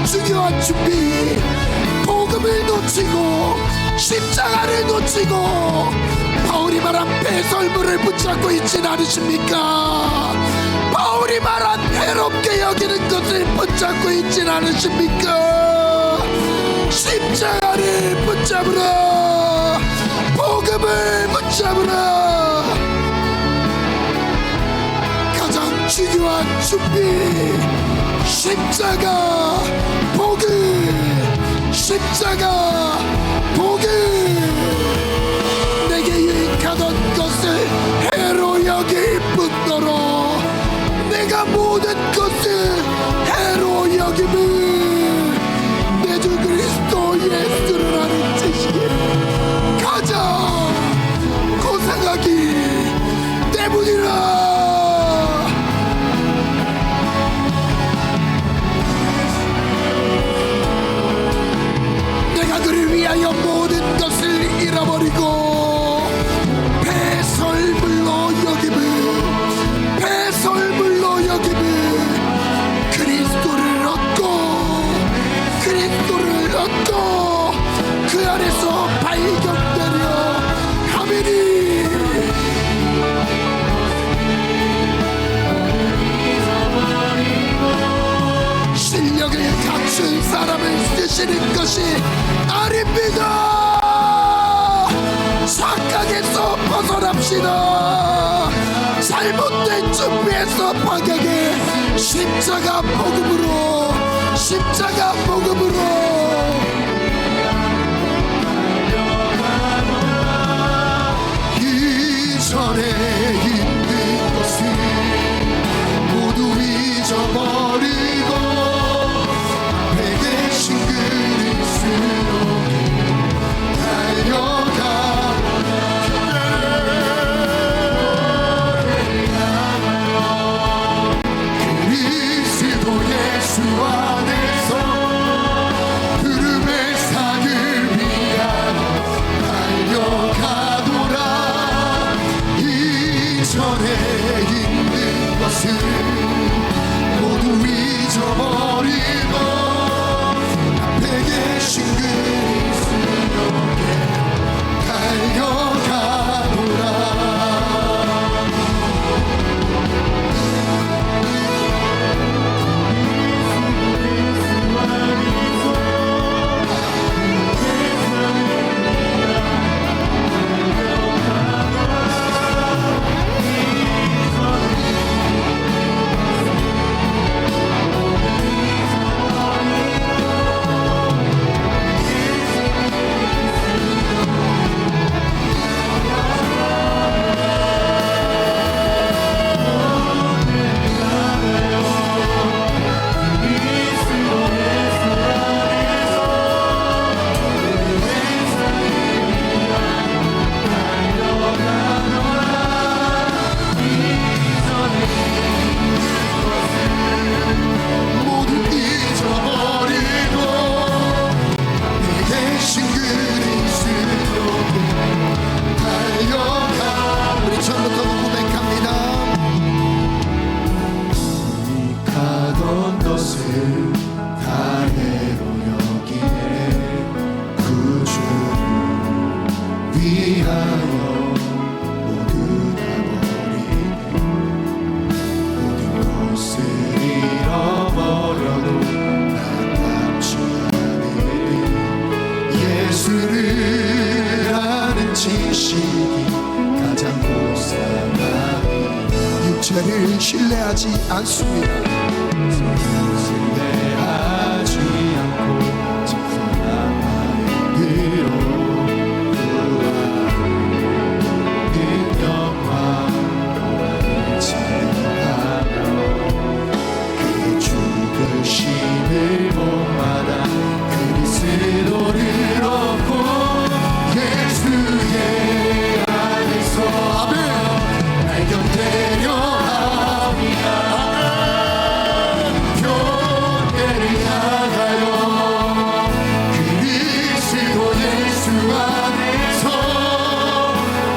중요한 준비, 복음을 놓치고 십자가를 놓치고 바울이 말한 배설물을 붙잡고 있진 않으십니까? 바울이 말한 해롭게 여기는 것을 붙잡고 있진 않으십니까? 십자가를 붙잡으라. 복음을 붙잡으라. 가장 중요한 준비, 십자가 복음, 십자가 복음. 내게 유익하던 것을 해로 여길 뿐더러 내가 모든 것을 해로 여김을 내 주 그리스도 예수를 아는 지식에 가장 고생하기 때문이라. 그를 위하여 모든 것을 잃어버리고 배설물로 여김을, 배설물로 여김을 그리스도를 얻고 그 안에서 발견되려 함이니. 실력을 갖춘 벗어납시다. 착각에서 벗어납시다. 잘못된 준비에서 방향에 십자가 복음으로, 십자가 복음으로 이전에 있는 것을 모두 잊어버리고 앞에 계신 그리스도께 달려가 그리스도 예수 안에서 부름의 상을 위하여 달려가노라. 이전에 있는 것을 모두 잊어버리고 앞에 계신 그리스도께 달려가노라. 육체를 신뢰하지 않습니다. 신뢰하지 않고 정성한 마음으로 인격과 고난을 찬양하며 그 죽으심을 본받아 그리스도를 얻고 예수의 안에서 아멘 발견되려 합니다. 교회를 향하여 그리스도 예수 안에서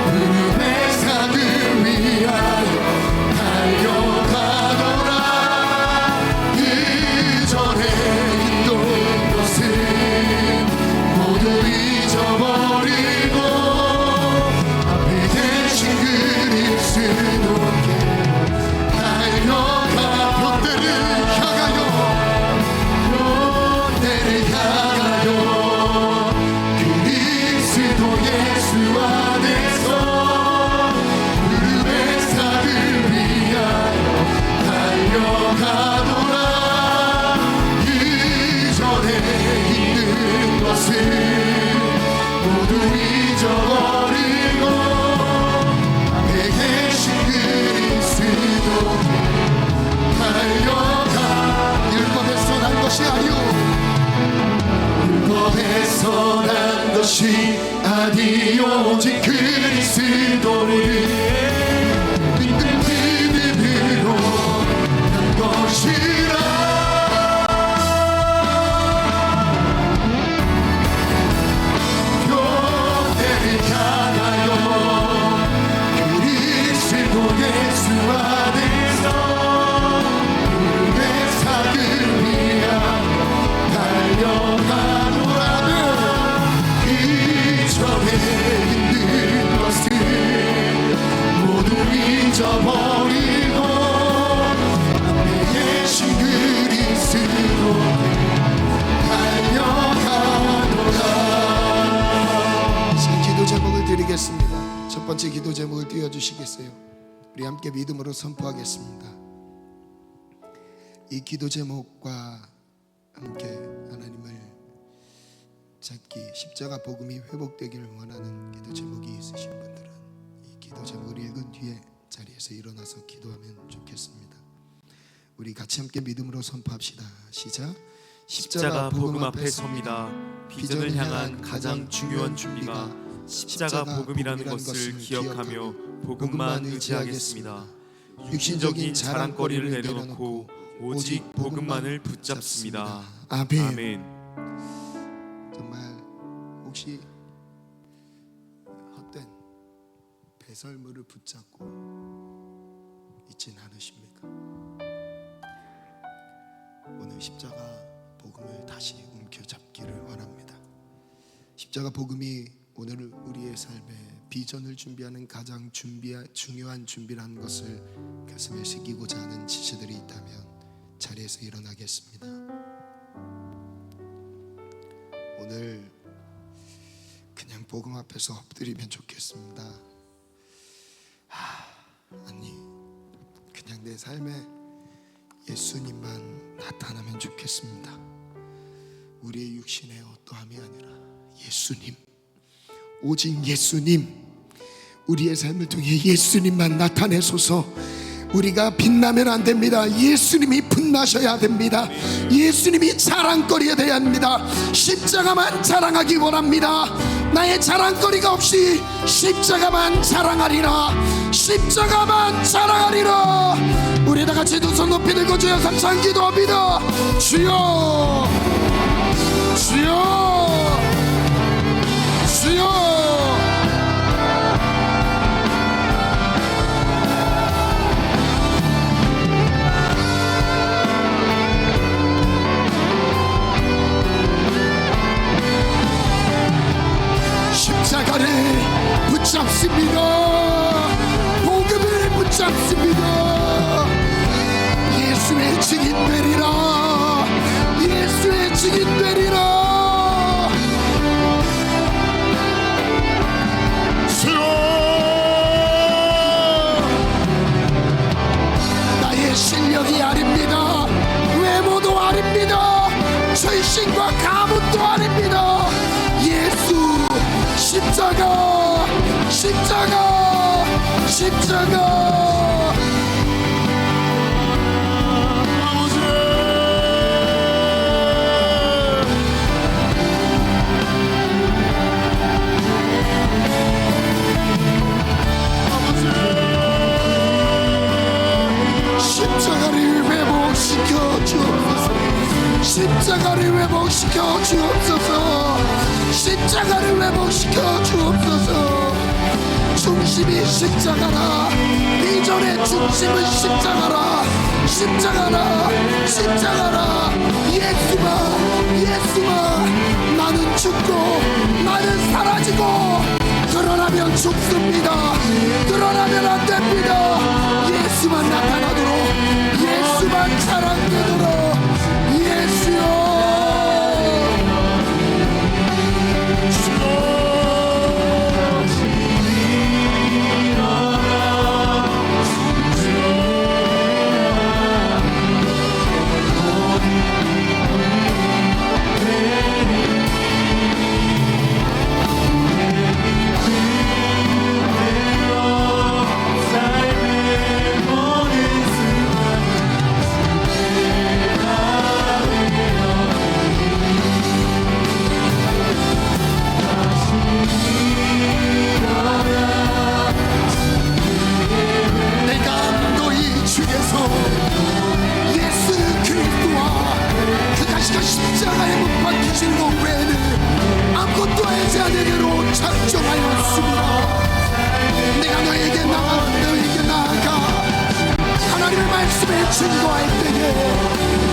부름의 상을 위하여 달려가노라. 이전에 있던 것을 모두 잊어버리고 앞에 계신 그리스도께 달려가. 롯데를 향하여 롯데를 향하여 그리스도 예수 안에서 부름의 상을 위하여 달려가노라. 이전에 있는 것을 모두 잊어버리고 앞에 계신 그리스도께 달려가. 율법에서 난 것이 아니오, 율법에서 난 것이 아니오, 오직 그리스도를 믿는 믿음으로 난 것이라. 교회를 향하여 그리스도 예수 안에서 부름의 상을 위하여 달려가노라. 이전에 있는 것을 드리겠습니다. 첫 번째 기도 제목을 띄워주시겠어요? 우리 함께 믿음으로 선포하겠습니다. 이 기도 제목과 함께 하나님을 찾기, 십자가 복음이 회복되기를 원하는 기도 제목이 있으신 분들은 이 기도 제목을 읽은 뒤에 자리에서 일어나서 기도하면 좋겠습니다. 우리 같이 함께 믿음으로 선포합시다. 시작. 십자가 복음 앞에 섭니다. 비전을 향한 가장 중요한 준비가 십자가 복음이라는 것을 기억하며 복음만 의지하겠습니다. 육신적인 자랑거리를 내려놓고 오직 복음만을 붙잡습니다. 아멘. 아멘. 정말 혹시 헛된 배설물을 붙잡고 있진 않으십니까? 오늘 십자가 복음을 다시 움켜잡기를 원합니다. 십자가 복음이 오늘 우리의 삶에 비전을 준비하는 가장 중요한 준비라는 것을 가슴에 새기고자 하는 지체들이 있다면 자리에서 일어나겠습니다. 오늘 그냥 복음 앞에서 엎드리면 좋겠습니다. 아니, 그냥 내 삶에 예수님만 나타나면 좋겠습니다. 우리의 육신의 어떠함이 아니라 예수님, 오직 예수님, 우리의 삶을 통해 예수님만 나타내소서. 우리가 빛나면 안 됩니다. 예수님이 빛나셔야 됩니다. 예수님이 자랑거리가 되어야 합니다. 십자가만 자랑하기 원합니다. 나의 자랑거리가 없이 십자가만 자랑하리라. 십자가만 자랑하리라. 우리 다 같이 두 손 높이 들고 주여 감사 기도합니다. 주여, 주여, 주여. 십자가를 붙잡습니다. 복음을 붙잡습니다. 예수의 증인 되리라. 예수의 증인 되리라. 주여, 나의 실력이 아닙니다. 외모도 아닙니다. 출신과 가문도 아닙니다. 예수, 십자가, 십자가, 십자가. 십자가를 회복시켜 주옵소서. 십자가를 회복시켜 주옵소서. 십자가를 회복시켜 주옵소서. 중심이 십자가라. 비전의 중심은 십자가라. 십자가라. 십자가라. 예수만, 예수만. 나는 죽고 나는 사라지고 드러나면 죽습니다. 드러나면 안 됩니다. 예수만 나타나도록, 예수만 자랑되도록. 예수여, 십자가에 못 박히신 것 외에는 아무것도 하지 않으리로 작정하였습니다. 내가 너에게 나아가 하나님의 말씀에 증거할 때에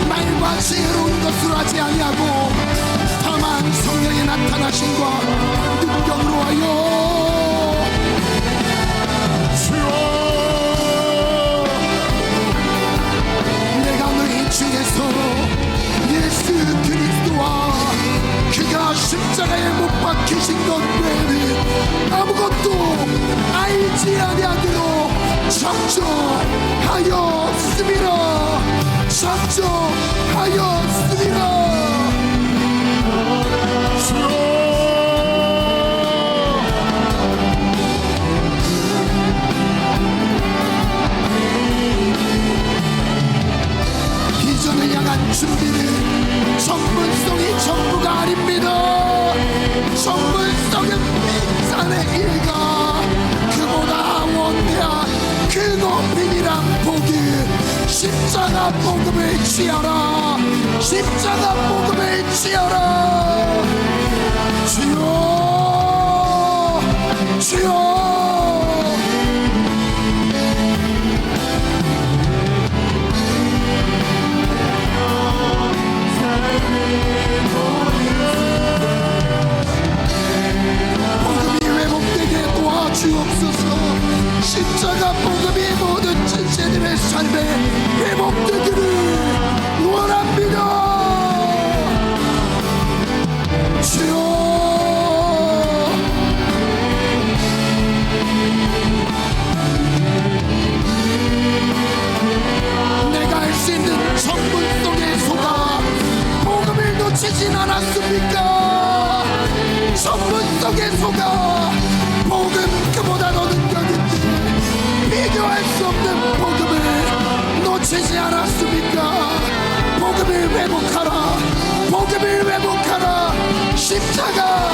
말과 지혜로운 것을 하지 아니하고 다만 성령의 나타나심과 능력으로 하여 주여, 내가 너희 중에서 예수 그리스도와 그가 십자가에 못 박히신 것 외에는 아무것도 아무것도 알지 아니하기로 작정하였음이라. 작정하였음이라. 비전을 향한 준비는 전문성이 전부가 아닙니다. 전문성은 빈산의 일가, 그보다 원대한 그 높임이란 복이 십자가 복음을 지어라. 십자가 복음을 지어라. 주여 주여. 주옵소서. 십자가 복음이 모든 진세들의 삶에 회복되기를 원합니다. 주여. 내가 할 수 있는 전문성의 소가 복음을 놓치진 않았습니까? 전문성의 소가 복음 그보다 더 능력인데 비교할 수 없는 복음을 놓치지 않았습니까? 복음을 회복하라. 복음을 회복하라. 십자가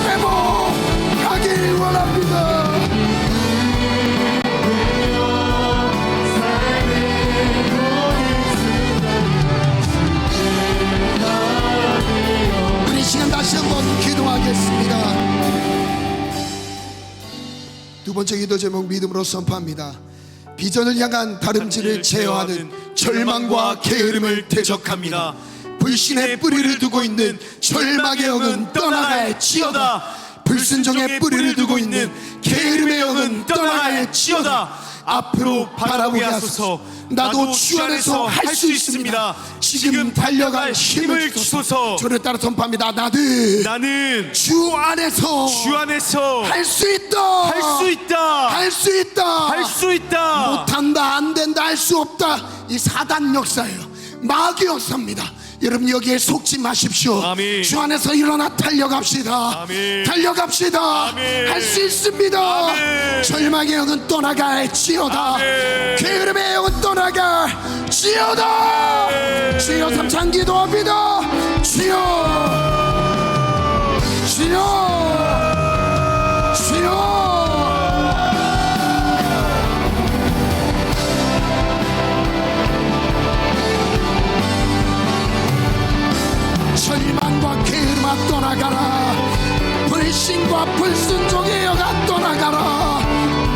회복하길 원합니다. 우리 시간 다시 한번 기도하겠습니다. 두 번째 기도 제목 믿음으로 선포합니다. 비전을 향한 다름질을 제어하는 절망과 게으름을 대적합니다. 불신의 뿌리를 두고 있는 절망의 영은 떠나갈지어다. 불순종의 뿌리를 두고 있는 게으름의 영은 떠나갈지어다. 앞으로 바라보게 하소서. 나도 주 안에서 할 수 있습니다. 지금 달려갈 힘을 주소서. 저를 따라 선포합니다. 나는 주 안에서 할 수 있다. 할 수 있다. 할 수 있다. 할 수 있다. 못한다, 안 된다, 할 수 없다. 이 사단 역사예요. 마귀 역사입니다. 여러분 여기에 속지 마십시오. 아멘. 주 안에서 일어나 달려갑시다. 아멘. 달려갑시다. 할 수 있습니다. 아멘. 절망의 영은 떠나갈지어다. 게으름의 영은 떠나갈지어다. 주여 삼창 기도합니다. 주여 주여 주여. 절망과 게으름아 떠나가라. 불신과 불순종의 영아 떠나가라.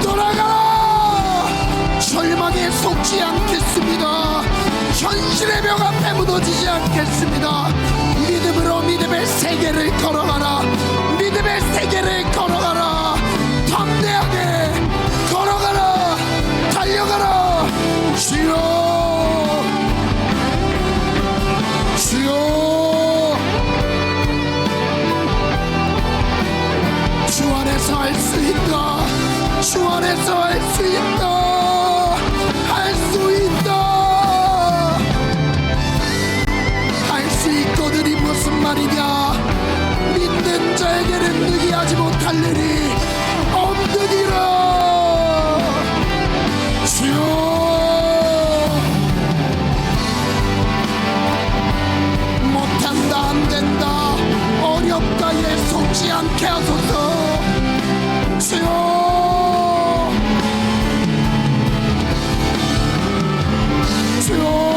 떠나가라. 절망에 속지 않겠습니다. 현실의 벽 앞에 무너지지 않겠습니다. 믿음으로 믿음의 세계를 걸어가라. 믿음의 세계를 걸어가라. 담대하게 걸어가라. 달려가라. 주여 주여. 주 안에서 할 수 있다. 주 안에서 할 수 있다. 할 수 있다. 할 수 있거든이 무슨 말이냐. 믿는 자에게는 느끼하지 못할 일이 없느니라. 주여 못한다, 안 된다, 어렵다에 속지 않게 하소서. 주여 주여.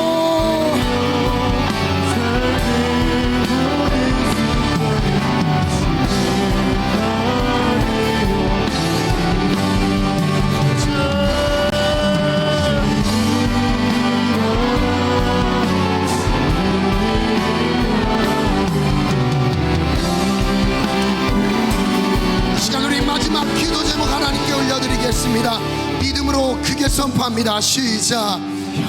마지막 기도 제목 하나님께 올려드리겠습니다. 믿음으로 크게 선포합니다. 시작.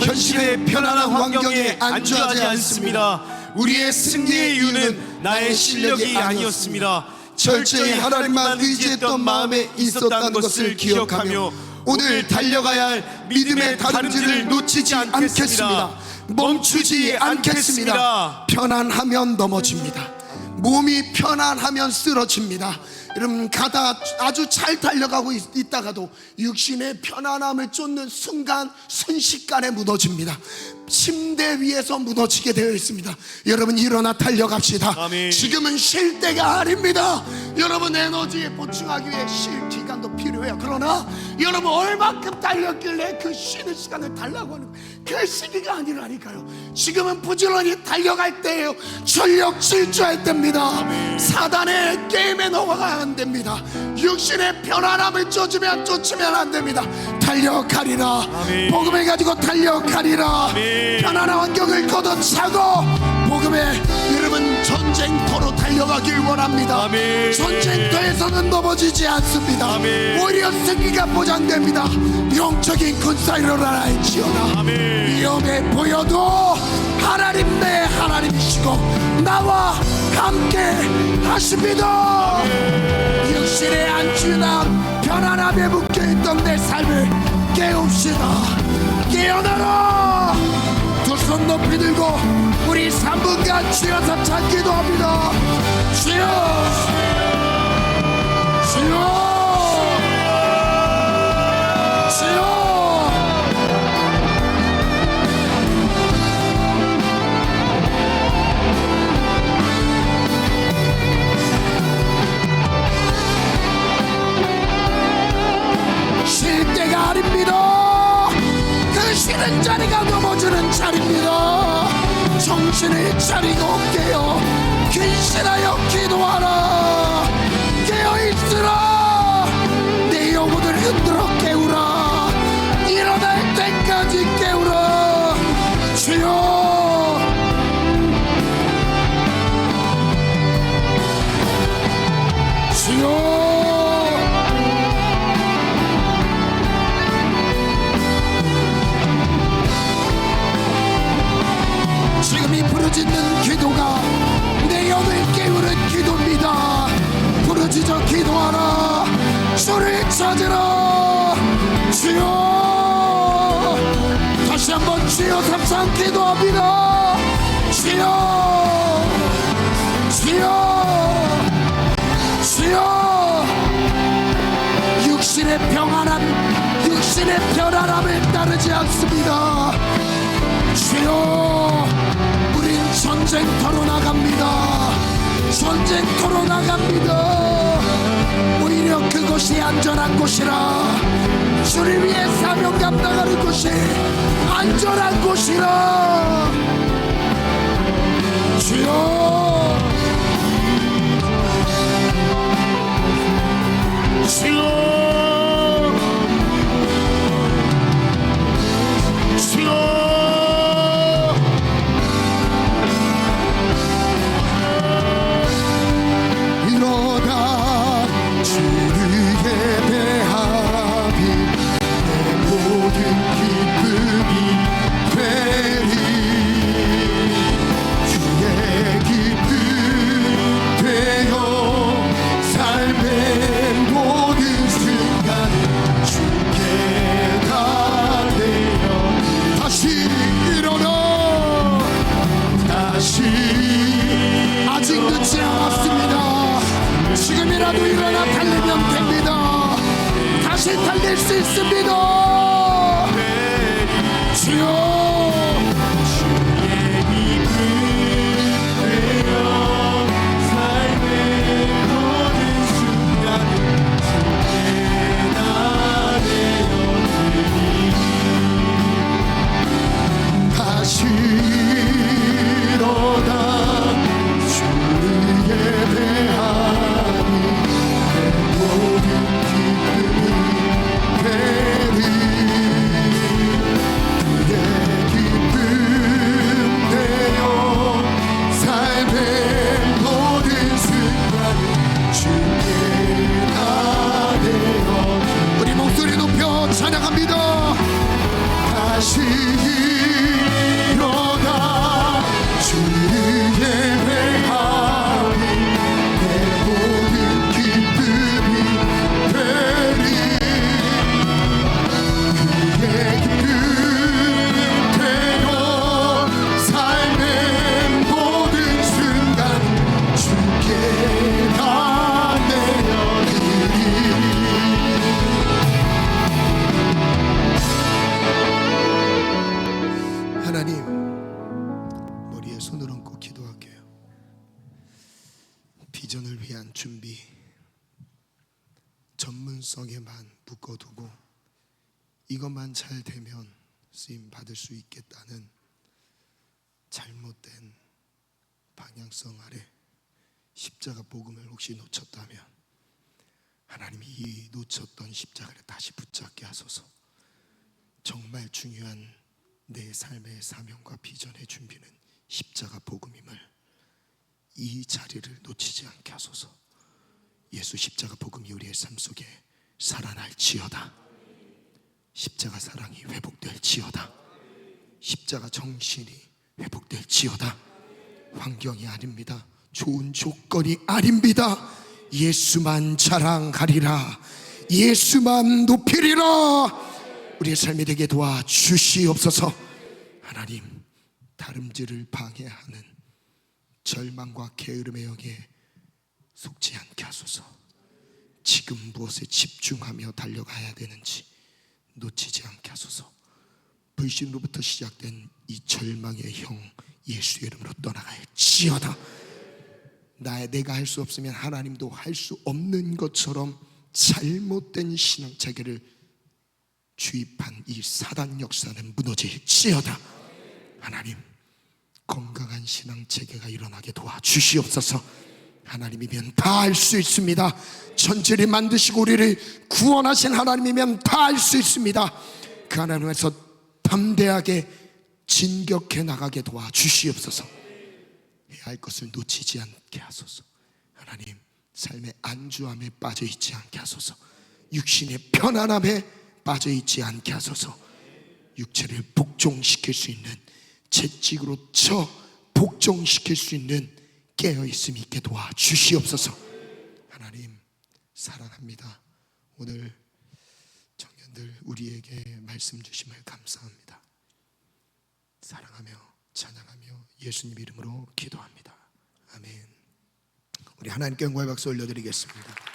현실의 편안한 환경에 안주하지 않습니다. 우리의 승리의 이유는 나의 실력이 아니었습니다. 철저히 하나님만 의지했던 마음에 있었다는 것을 기억하며 오늘 달려가야 할 믿음의 다름질을 놓치지 않겠습니다. 멈추지 않겠습니다. 편안하면 넘어집니다. 몸이 편안하면 쓰러집니다. 여러분, 가다 아주 잘 달려가고 있다가도 육신의 편안함을 쫓는 순간 순식간에 무너집니다. 침대 위에서 무너지게 되어 있습니다. 여러분, 일어나 달려갑시다. 아멘. 지금은 쉴 때가 아닙니다. 여러분, 에너지 보충하기 위해 쉴 기간도 필요해요. 그러나 여러분, 얼마큼 달렸길래 그 쉬는 시간을 달라고 하는 그 시기가 아니라니까요. 지금은 부지런히 달려갈 때예요. 전력 질주할 때입니다. 사단의 게임에 넘어가야 안 됩니다. 육신의 편안함을 쫓으면 안 됩니다. 달려가리라. 아멘. 복음을 가지고 달려가리라. 아멘. 편안한 환경을 걷어차고 복음의 여러분 전쟁터로 달려가길 원합니다. 아멘. 전쟁터에서는 넘어지지 않습니다. 아멘. 오히려 승리가 보장됩니다. 영적인 군사로 나라할지어다. 아멘. 위험해 보여도 하나님 내 하나님이시고 나와 함께 하십니다. 육신의 안주나 편안함에 묶여있던 내 삶을 깨웁시다. 깨어나라. 두 손 높이 들고 우리 3분간 주여 삼창 기도합니다. 주여, 주여, 주여. 쉴 때가 아닙니다. 그 쉬는 자리가 넘어지는 자리입니다. 정신을 차리고 깨어 근신하여 기도하라. 깨어있으라. 내 영혼을 흔들어 깨우라. 일어날 때까지 깨우라. 주여, 주여. 지금 이 부르짖는 기도가 내 영을 깨우는 기도입니다. 부르짖어 기도하라. 주를 찾으라. 주여, 다시 한번 주여 삼창 기도합니다. 주여, 주여, 주여. 육신의 평안함, 육신의 편안함을 따르지 않습니다. 주여, 우린 전쟁터로 나갑니다. 전쟁터로 나갑니다. 오히려 그곳이 안전한 곳이라. 주를 위해 사명 감당하는 곳이 안전한 곳이라. 주여, 주여, 주여. 일어나 주를 예배하리. 내 모든 기쁨이 되리. 주의 기쁨 되어 삶의 모든 순간을 주께 다 되어. 다시 일어나. 다시. 아직 늦지 않았습니다. 지금이라도 일어나 달리면 됩니다. 다시 달릴 수 있습니다. 주여, 다시 일어나 주를 예배하리. 내 모든 기쁨이 되리. 그대 전문성에만 묶어두고 이것만 잘 되면 쓰임 받을 수 있겠다는 잘못된 방향성 아래 십자가 복음을 혹시 놓쳤다면 하나님이 이 놓쳤던 십자가를 다시 붙잡게 하소서. 정말 중요한 내 삶의 사명과 비전의 준비는 십자가 복음임을 이 자리를 놓치지 않게 하소서. 예수 십자가 복음이 우리의 삶 속에 살아날지어다. 십자가 사랑이 회복될지어다. 십자가 정신이 회복될지어다. 환경이 아닙니다. 좋은 조건이 아닙니다. 예수만 자랑하리라. 예수만 높이리라. 우리의 삶이 되게 도와주시옵소서. 하나님, 다름질을 방해하는 절망과 게으름의 영에 속지 않게 하소서. 지금 무엇에 집중하며 달려가야 되는지 놓치지 않게 하소서. 불신으로부터 시작된 이 절망의 형 예수의 이름으로 떠나갈지어다. 내가 할 수 없으면 하나님도 할 수 없는 것처럼 잘못된 신앙체계를 주입한 이 사단 역사는 무너질지어다. 하나님, 건강한 신앙체계가 일어나게 도와주시옵소서. 하나님이면 다 할 수 있습니다. 천지를 만드시고 우리를 구원하신 하나님이면 다 할 수 있습니다. 그 하나님에서 담대하게 진격해 나가게 도와주시옵소서. 해야 할 것을 놓치지 않게 하소서. 하나님, 삶의 안주함에 빠져있지 않게 하소서. 육신의 편안함에 빠져있지 않게 하소서. 육체를 복종시킬 수 있는, 채찍으로 쳐 복종시킬 수 있는 깨어있음이 있게 도와주시옵소서. 하나님, 사랑합니다. 오늘 청년들 우리에게 말씀 주심을 감사합니다. 사랑하며 찬양하며 예수님 이름으로 기도합니다. 아멘. 우리 하나님께 영광의 박수 올려드리겠습니다.